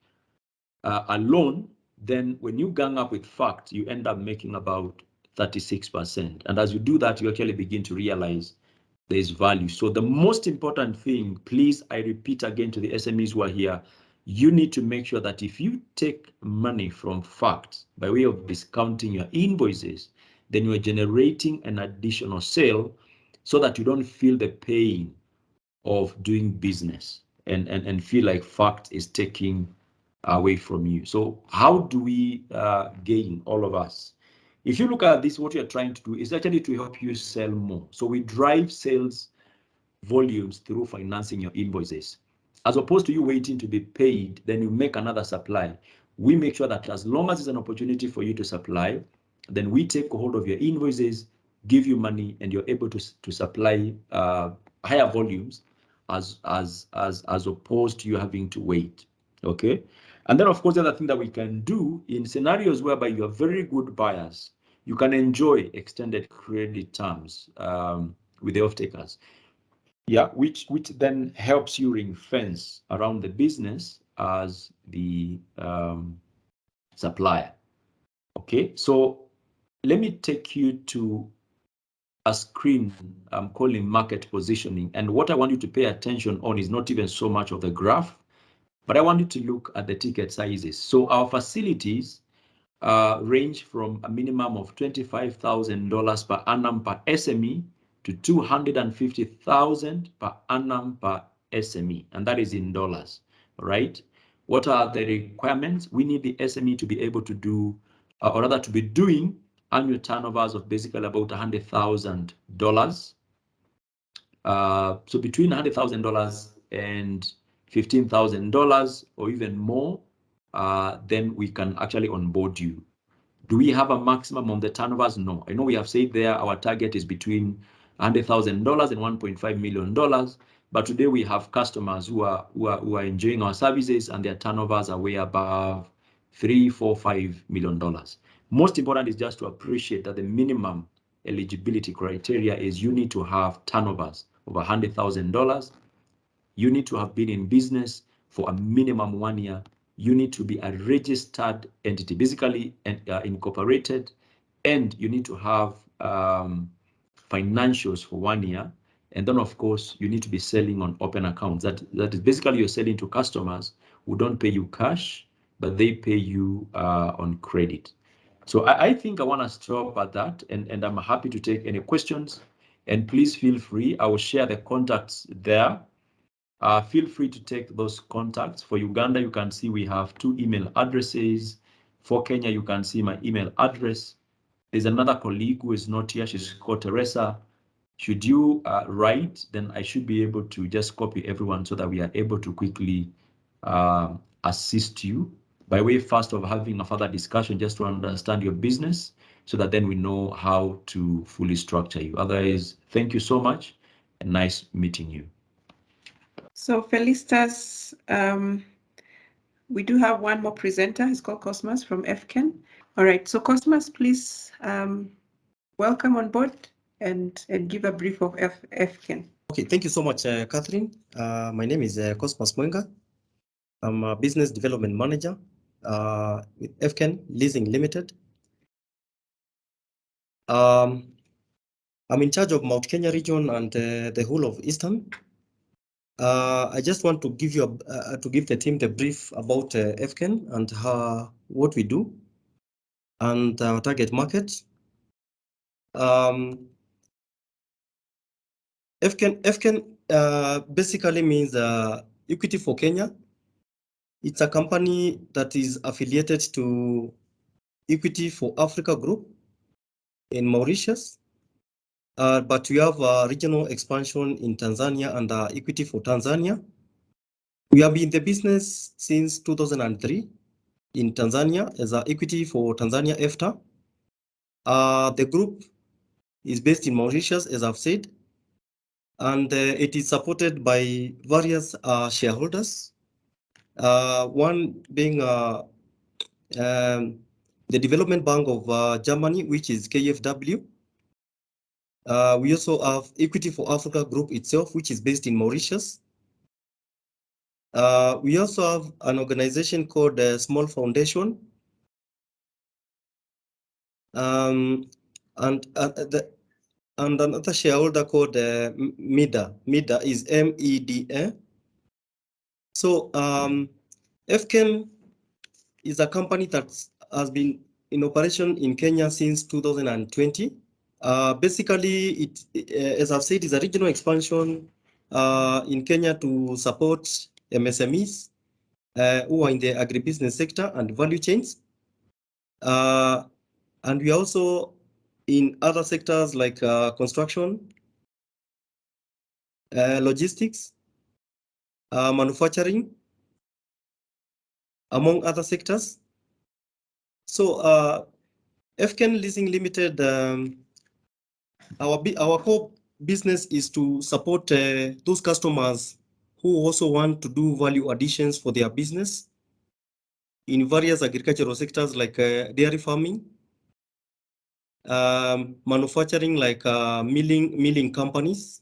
alone, then when you gang up with fact, you end up making about 36%. And as you do that, you actually begin to realize there's value. So the most important thing, please, I repeat again to the SMEs who are here, you need to make sure that if you take money from fact by way of discounting your invoices, then you are generating an additional sale so that you don't feel the pain of doing business and feel like fact is taking away from you. So how do we gain, all of us? If you look at this, what you're trying to do is actually to help you sell more. So we drive sales volumes through financing your invoices. As opposed to you waiting to be paid, then you make another supply. We make sure that as long as it's an opportunity for you to supply, then we take hold of your invoices, give you money, and you're able to supply higher volumes as opposed to you having to wait. Okay. And then, of course, the other thing that we can do in scenarios whereby you are very good buyers, you can enjoy extended credit terms with the off-takers. Yeah, which then helps you ring fence around the business as the supplier. Okay, so let me take you to a screen I'm calling market positioning. And what I want you to pay attention on is not even so much of the graph, but I want you to look at the ticket sizes. So our facilities range from a minimum of $25,000 per annum per SME to $250,000 per annum per SME, and that is in dollars, right? What are the requirements? We need the SME to be able to do, or rather to be doing, annual turnovers of basically about $100,000. So between $100,000 and $15,000 or even more, then we can actually onboard you. Do we have a maximum on the turnovers? No. I know we have said there our target is between $100,000 and $1.5 million, but today we have customers who are enjoying our services and their turnovers are way above $3, $4, $5 million. Most important is just to appreciate that the minimum eligibility criteria is you need to have turnovers of $100,000. You need to have been in business for a minimum 1 year. You need to be a registered entity, basically incorporated, and you need to have financials for 1 year. And then, of course, you need to be selling on open accounts. That is basically you're selling to customers who don't pay you cash, but they pay you on credit. So I think I want to stop at that, and I'm happy to take any questions. And please feel free. I will share the contacts there. Feel free to take those contacts. For Uganda, you can see we have 2 email addresses. For Kenya, you can see my email address. There's another colleague who is not here. She's called Teresa. Should you write, then I should be able to just copy everyone so that we are able to quickly assist you by way first of having a further discussion just to understand your business so that then we know how to fully structure you. Otherwise, thank you so much and nice meeting you.
So Felicitas, we do have one more presenter. He's called Cosmas from FCAN. All right, so Cosmas, please welcome on board and give a brief of FCAN.
Okay, thank you so much, Catherine. My name is Cosmas Mwenga. I'm a business development manager with FCAN Leasing Limited. I'm in charge of Mount Kenya region and the whole of Eastern. I just want to give you to give the team the brief about FCAN and what we do and our target market. FCAN basically means Equity for Kenya. It's a company that is affiliated to Equity for Africa Group in Mauritius, but we have a regional expansion in Tanzania under Equity for Tanzania. We have been in the business since 2003 in Tanzania as a Equity for Tanzania EFTA. The group is based in Mauritius, as I've said, and it is supported by various shareholders. One being the Development Bank of Germany, which is KfW. We also have Equity for Africa Group itself, which is based in Mauritius. We also have an organization called Small Foundation. And another shareholder called MIDA. MIDA is MEDA. So FCAN is a company that has been in operation in Kenya since 2020. Basically, it, as I've said, is a regional expansion in Kenya to support MSMEs who are in the agribusiness sector and value chains. And we are also in other sectors like construction, logistics, manufacturing, among other sectors. So FCAN Leasing Limited, our core business is to support those customers who also want to do value additions for their business in various agricultural sectors like dairy farming, manufacturing like milling companies,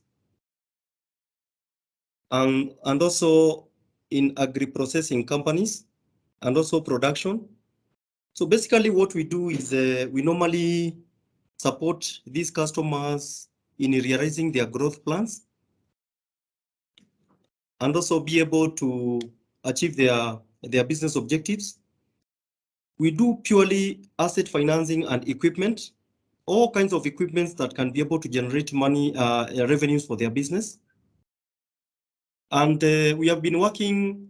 and also in agri-processing companies, and also production. So basically what we do is we normally support these customers in realizing their growth plans and also be able to achieve their business objectives. We do purely asset financing and equipment, all kinds of equipment that can be able to generate money, revenues for their business. And we have been working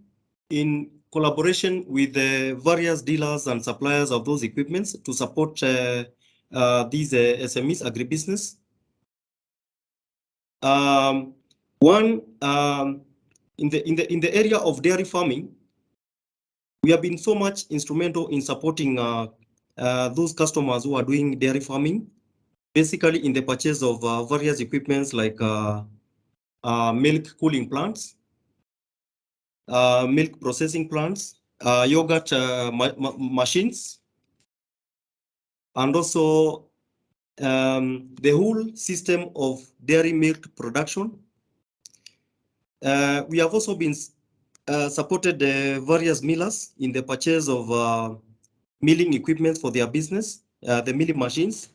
in collaboration with various dealers and suppliers of those equipments to support these SMEs agribusiness. In the area of dairy farming, we have been so much instrumental in supporting those customers who are doing dairy farming, basically in the purchase of various equipments like milk cooling plants, milk processing plants, yogurt machines, and also the whole system of dairy milk production. We have also been supported various millers in the purchase of milling equipment for their business, the milling machines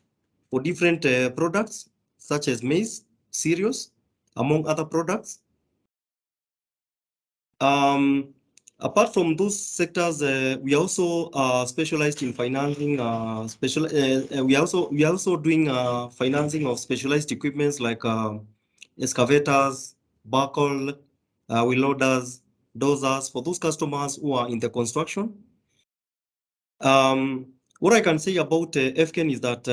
for different products such as maize, cereals, among other products. Apart from those sectors, we also specialized in financing. We are also doing financing of specialized equipments like excavators, backhoe, wheel loaders, dozers for those customers who are in the construction. What I can say about FCAN is that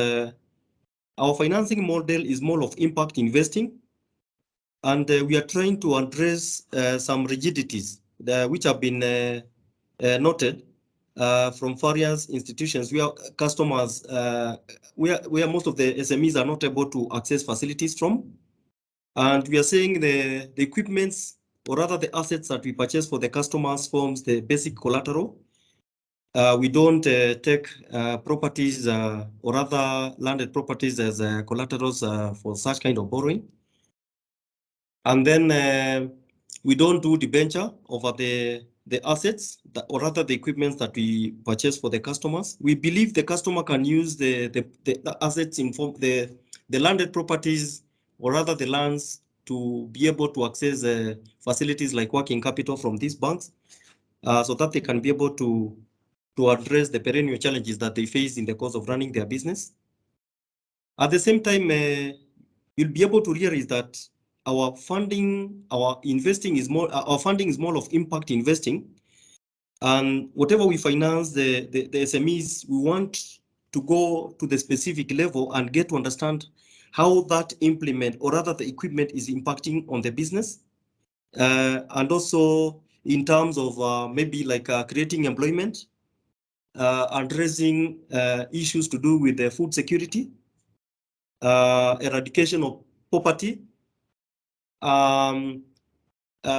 our financing model is more of impact investing, and we are trying to address some rigidities which have been noted from various institutions where customers, where most of the SMEs are not able to access facilities from. And we are saying the equipments or rather the assets that we purchase for the customers forms the basic collateral. We don't take properties or other landed properties as collaterals for such kind of borrowing. And then we don't do debenture over the assets or rather the equipment that we purchase for the customers. We believe the customer can use the assets in form the landed properties or rather the lands to be able to access facilities like working capital from these banks so that they can be able to address the perennial challenges that they face in the course of running their business. At the same time, you'll be able to realize that our funding, our investing is more, our funding is more of impact investing. And whatever we finance the SMEs, we want to go to the specific level and get to understand how that implement or rather the equipment is impacting on the business. And also in terms of maybe like creating employment, addressing issues to do with the food security, eradication of poverty,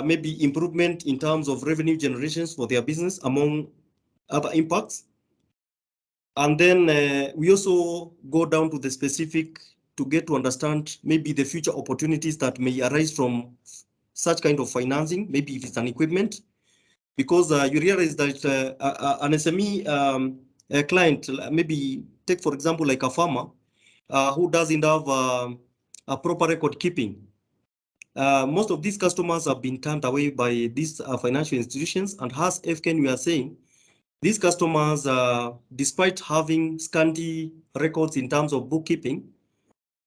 maybe improvement in terms of revenue generations for their business, among other impacts. And then we also go down to the specific to get to understand maybe the future opportunities that may arise from such kind of financing, maybe if it's an equipment, because you realize that an SME a client, maybe take for example like a farmer who doesn't have a proper record keeping. Most of these customers have been turned away by these financial institutions, and as FKN we are saying, these customers, despite having scanty records in terms of bookkeeping,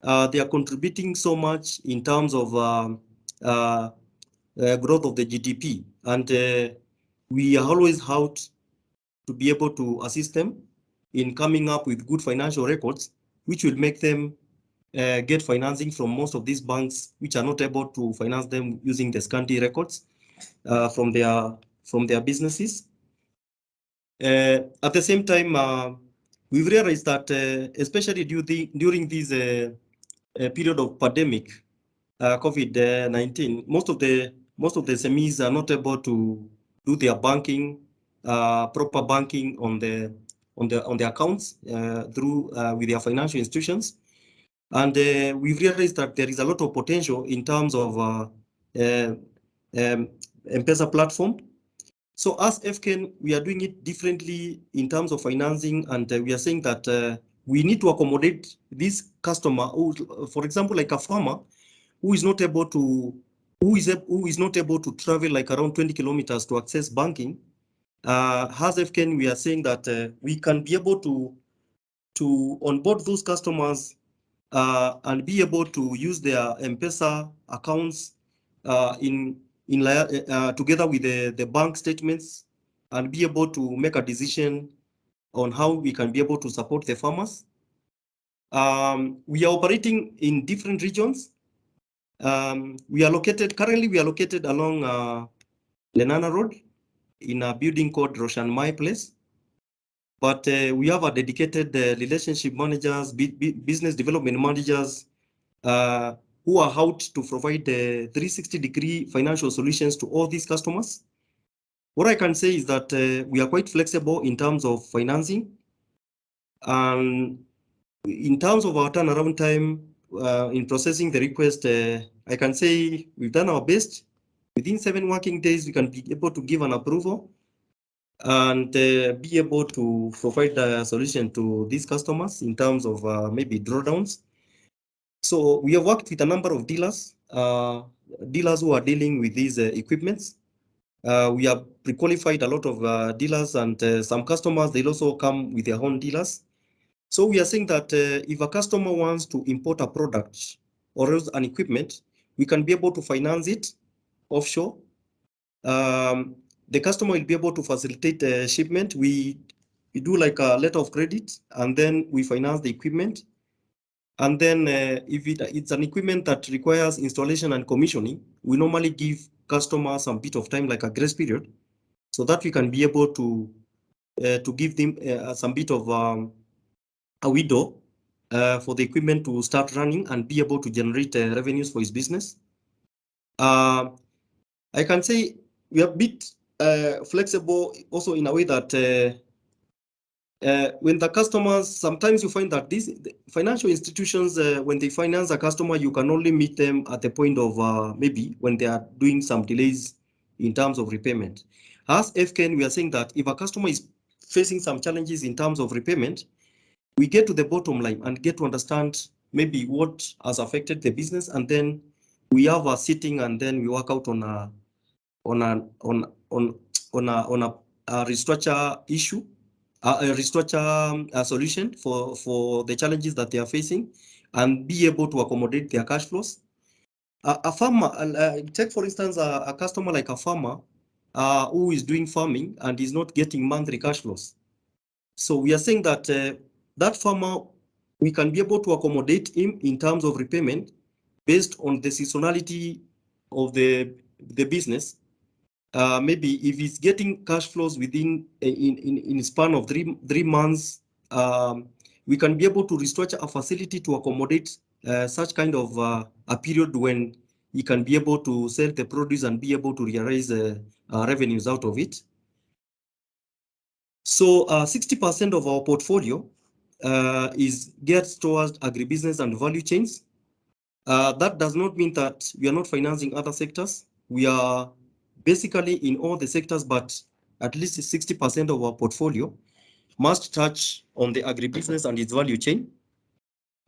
they are contributing so much in terms of growth of the GDP, and we are always out to be able to assist them in coming up with good financial records, which will make them get financing from most of these banks, which are not able to finance them using the scanty records from their businesses. At the same time, we've realized that especially during this period of pandemic, COVID-19, most of the SMEs are not able to do their banking, proper banking on the accounts through with their financial institutions, and we've realized that there is a lot of potential in terms of M-Pesa platform. So as FKN, we are doing it differently in terms of financing, and we are saying that we need to accommodate this customer, who, for example, like a farmer who is not able to travel like around 20 kilometers to access banking. As FKN, we are saying that we can be able to onboard those customers and be able to use their M-Pesa accounts together with the bank statements, and be able to make a decision on how we can be able to support the farmers. We are operating in different regions. Currently we are located along Lenana Road in a building called Roshan Mai Place. But we have a dedicated relationship managers, business development managers who are out to provide the 360-degree financial solutions to all these customers. What I can say is that we are quite flexible in terms of financing. And in terms of our turnaround time in processing the request, I can say we've done our best. Within 7 working days, we can be able to give an approval and be able to provide a solution to these customers in terms of maybe drawdowns. So we have worked with a number of dealers who are dealing with these equipments. We have pre-qualified a lot of dealers, and some customers, they'll also come with their own dealers. So we are saying that if a customer wants to import a product or else an equipment, we can be able to finance it offshore. The customer will be able to facilitate the shipment. We do like a letter of credit, and then we finance the equipment. And then if it's an equipment that requires installation and commissioning, we normally give customers some bit of time, like a grace period, so that we can be able to give them some bit of a window for the equipment to start running and be able to generate revenues for his business. I can say we are a bit flexible also in a way that when the customers, sometimes you find that these financial institutions, when they finance a customer, you can only meet them at the point of maybe when they are doing some delays in terms of repayment. As FKN, we are saying that if a customer is facing some challenges in terms of repayment, we get to the bottom line and get to understand maybe what has affected the business, and then we have a sitting and then we work out on a restructure issue, a restructure solution for the challenges that they are facing, and be able to accommodate their cash flows. A farmer, take for instance a customer like a farmer who is doing farming and is not getting monthly cash flows. So we are saying that that farmer, we can be able to accommodate him in terms of repayment based on the seasonality of the business. Maybe if he's getting cash flows within in a span of three months, we can be able to restructure a facility to accommodate such kind of a period when he can be able to sell the produce and be able to realize revenues out of it. So 60% of our portfolio is geared towards agribusiness and value chains. That does not mean that we are not financing other sectors. We are basically in all the sectors, but at least 60% of our portfolio must touch on the agribusiness and its value chain.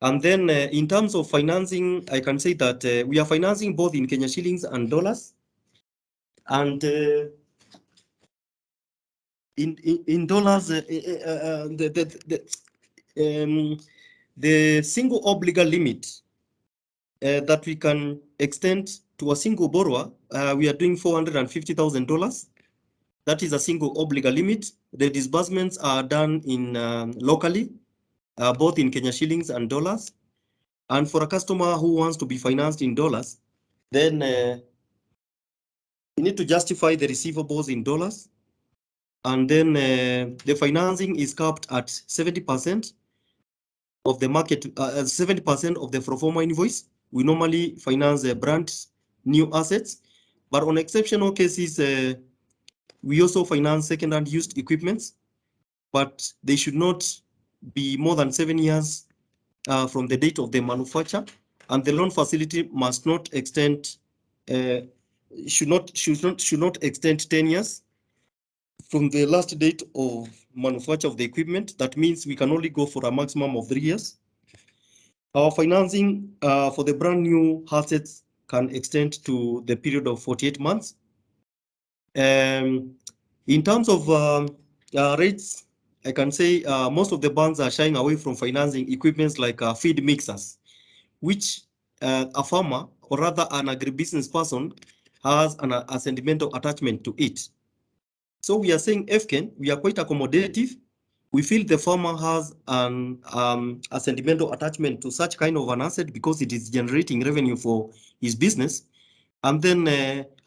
And then in terms of financing, I can say that we are financing both in Kenya shillings and dollars. And in dollars, the single obligor limit that we can extend to a single borrower, we are doing $450,000. That is a single obligor limit. The disbursements are done in locally, both in Kenya shillings and dollars. And for a customer who wants to be financed in dollars, then you need to justify the receivables in dollars. And then the financing is capped at 70% of the market, 70% of the pro forma invoice. We normally finance brand new assets, but on exceptional cases, we also finance second-hand used equipments, but they should not be more than 7 years from the date of the manufacture, and the loan facility must not extend, should not extend 10 years from the last date of manufacture of the equipment. That means we can only go for a maximum of 3 years. Our financing for the brand new assets can extend to the period of 48 months. In terms of rates, I can say most of the banks are shying away from financing equipments like feed mixers, which a farmer or rather an agribusiness person has a sentimental attachment to it. So we are saying FKN, we are quite accommodative. We feel the farmer has a sentimental attachment to such kind of an asset because it is generating revenue for his business. And then,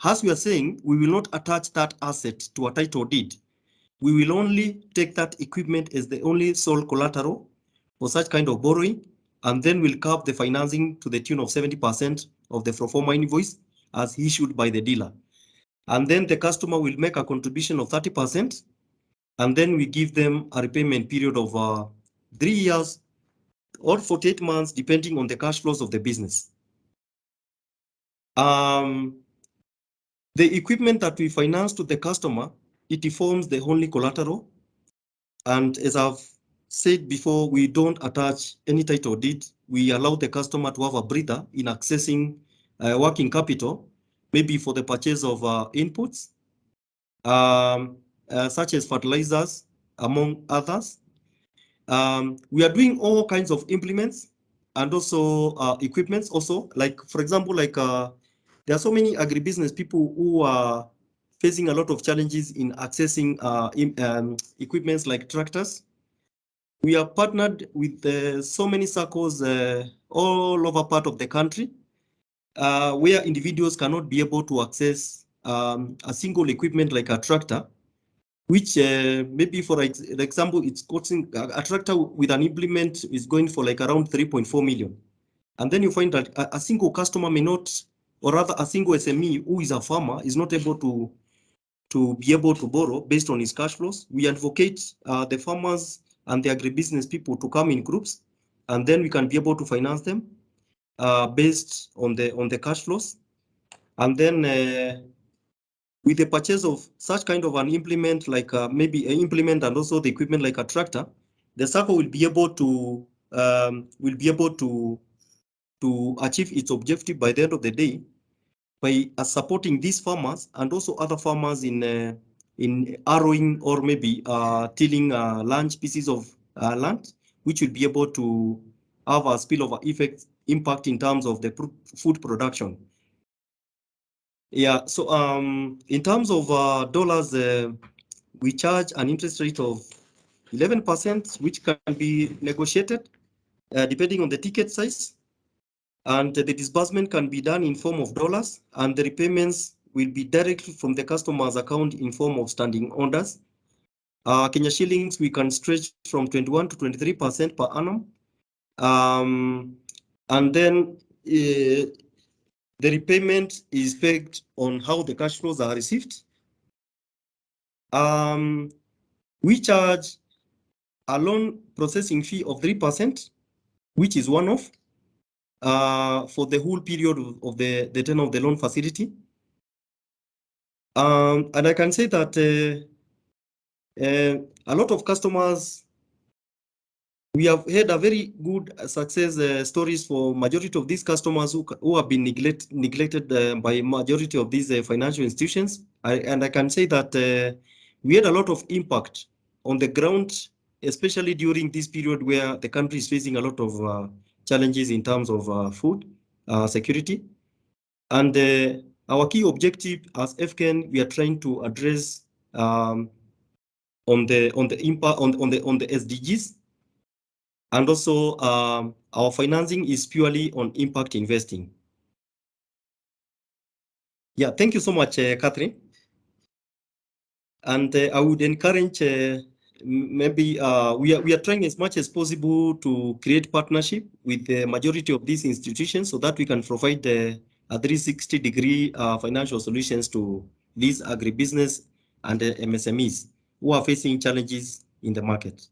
as we are saying, we will not attach that asset to a title deed. We will only take that equipment as the only sole collateral for such kind of borrowing, and then we'll cap the financing to the tune of 70% of the pro forma invoice as issued by the dealer. And then the customer will make a contribution of 30%, and then we give them a repayment period of 3 years or 48 months, depending on the cash flows of the business. The equipment that we finance to the customer, it forms the only collateral. And as I've said before, we don't attach any title deed. We allow the customer to have a breather in accessing working capital, maybe for the purchase of inputs, such as fertilizers, among others. We are doing all kinds of implements and also equipments also, like, for example, like there are so many agribusiness people who are facing a lot of challenges in accessing equipments like tractors. We are partnered with so many circles all over part of the country where individuals cannot be able to access a single equipment like a tractor, which maybe for example, it's costing a tractor with an implement is going for like around 3.4 million. And then you find that a single customer may not or rather a single SME who is a farmer is not able to be able to borrow based on his cash flows. We advocate the farmers and the agribusiness people to come in groups, and then we can be able to finance them based on the cash flows. And then with the purchase of such kind of an implement, like maybe an implement and also the equipment like a tractor, the SACCO will be able to achieve its objective by the end of the day by supporting these farmers and also other farmers in harrowing or maybe tilling large pieces of land, which will be able to have a spillover effect impact in terms of the food production. Yeah, so in terms of dollars, we charge an interest rate of 11%, which can be negotiated depending on the ticket size. And the disbursement can be done in form of dollars, and the repayments will be directly from the customer's account in form of standing orders. Kenya shillings, we can stretch from 21 to 23% per annum. And then the repayment is pegged on how the cash flows are received. We charge a loan processing fee of 3%, which is one-off for the whole period of the tenure of the loan facility. And I can say that a lot of customers, we have had a very good success stories for majority of these customers who have been neglected by majority of these financial institutions. And I can say that we had a lot of impact on the ground, especially during this period where the country is facing a lot of challenges in terms of food security. And our key objective as FCAN, we are trying to address on the impact on the SDGs, and also our financing is purely on impact investing. Yeah, thank you so much, Catherine. And I would encourage maybe we are trying as much as possible to create partnership with the majority of these institutions so that we can provide a 360-degree financial solutions to these agribusiness and MSMEs who are facing challenges in the market.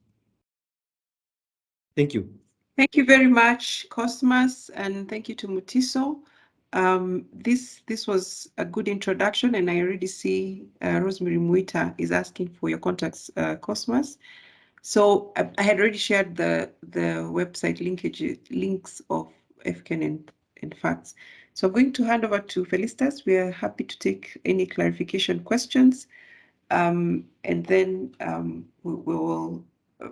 Thank you.
Thank you very much, Cosmas, and thank you to Mutiso. This was a good introduction, and I already see Rosemary Muita is asking for your contacts, Cosmas. So I had already shared the website links of FCAN and facts. So I'm going to hand over to Felicitas. We are happy to take any clarification questions, and then we will.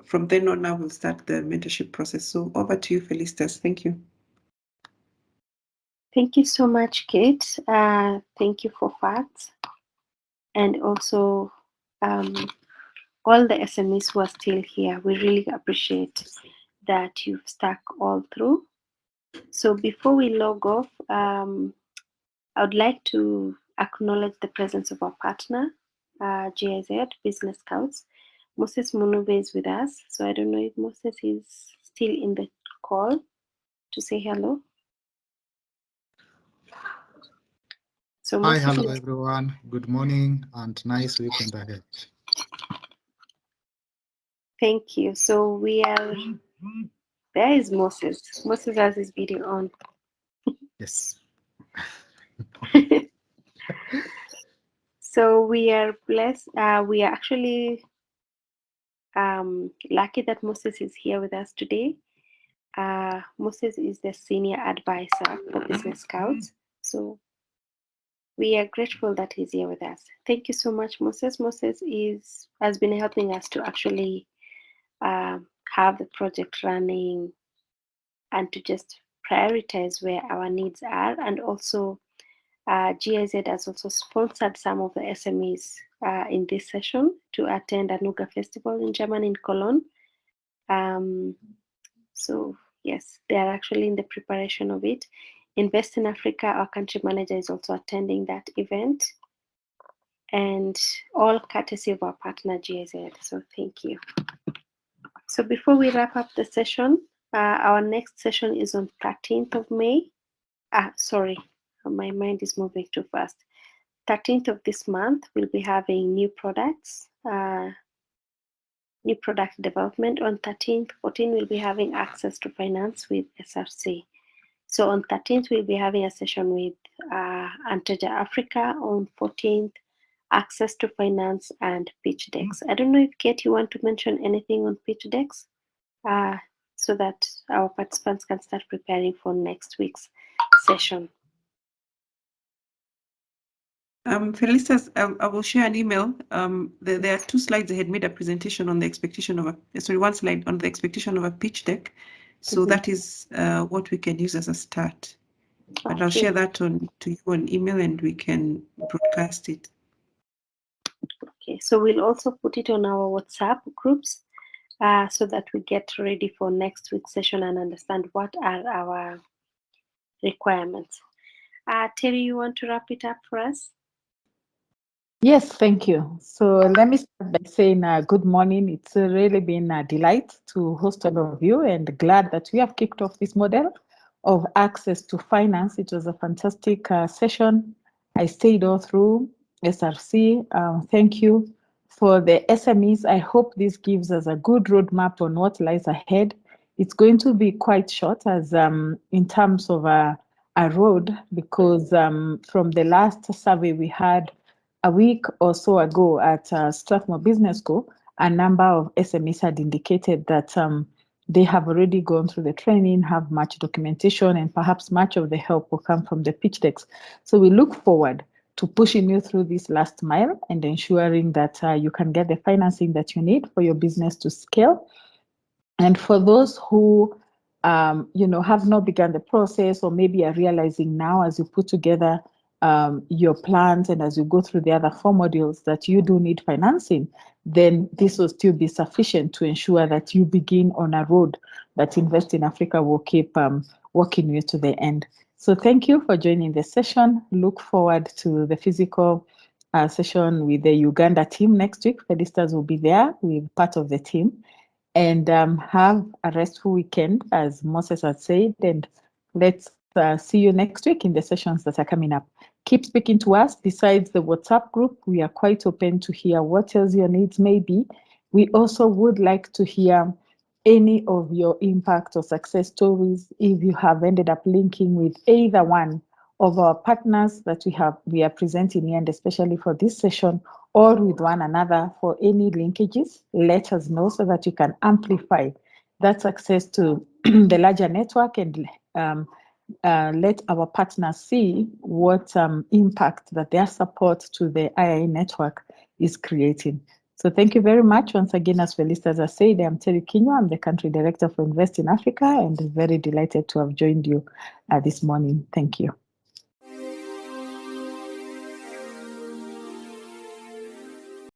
From then on, now we'll start the mentorship process. So over to you, Felicitas. Thank you.
Thank you so much, Kate. Thank you for facts. And also all the SMEs who are still here. We really appreciate that you've stuck all through. So before we log off, I would like to acknowledge the presence of our partner, GIZ, Business Scouts. Moses Munube is with us. So I don't know if Moses is still in the call to say hello. So
hi, hello everyone. Good morning and nice weekend ahead.
Thank you. So we are, there is Moses. Moses has his video on.
Yes.
So we are blessed. We are actually lucky that Moses is here with us today. Moses is the senior advisor for Business Scouts. So we are grateful that he's here with us. Thank you so much, Moses. Moses has been helping us to actually have the project running and to just prioritize where our needs are. And also GIZ has also sponsored some of the SMEs in this session to attend Anuga Festival in Germany, in Cologne. So yes, they are actually in the preparation of it. Invest in Africa, our country manager, is also attending that event. And all courtesy of our partner GIZ. So thank you. So before we wrap up the session, our next session is on 13th of May. Sorry, my mind is moving too fast. 13th of this month, we'll be having new products, new product development. On 13th, 14th, we'll be having access to finance with SRC. So on 13th, we'll be having a session with Untitled Africa. On 14th, access to finance and pitch decks. I don't know if Kate, you want to mention anything on pitch decks so that our participants can start preparing for next week's session.
Felicitas, I will share an email. There are 2 slides. I had made a presentation on the expectation of a, 1 slide on the expectation of a pitch deck. So that is what we can use as a start. But I'll share that to you on email and we can broadcast it.
Okay, so we'll also put it on our WhatsApp groups so that we get ready for next week's session and understand what are our requirements. Terry, you want to wrap it up for us?
Yes, thank you. So let me start by saying good morning. It's really been a delight to host all of you and glad that we have kicked off this model of access to finance. It was a fantastic session. I stayed all through SRC. Thank you. For the SMEs, I hope this gives us a good roadmap on what lies ahead. It's going to be quite short as in terms of a road because from the last survey we had a week or so ago at Strathmore Business School, a number of SMEs had indicated that they have already gone through the training, have much documentation, and perhaps much of the help will come from the pitch decks. So we look forward to pushing you through this last mile and ensuring that you can get the financing that you need for your business to scale. And for those who have not begun the process or maybe are realizing now as you put together your plans and as you go through the other 4 modules that you do need financing, then this will still be sufficient to ensure that you begin on a road that Invest in Africa will keep walking you to the end. So thank you for joining the session. Look forward to the physical session with the Uganda team next week. Felicitas will be there with part of the team. And have a restful weekend, as Moses had said, and let's see you next week in the sessions that are coming up. Keep speaking to us. Besides the WhatsApp group, we are quite open to hear what else your needs may be. We also would like to hear any of your impact or success stories if you have ended up linking with either one of our partners that we are presenting here, and especially for this session, or with one another for any linkages. Let us know so that you can amplify that success to the larger network and let our partners see what impact that their support to the IIA network is creating. So thank you very much. Once again, as Felicitas has said, I'm Terry Kinywa. I'm the Country Director for Invest in Africa and very delighted to have joined you this morning. Thank you.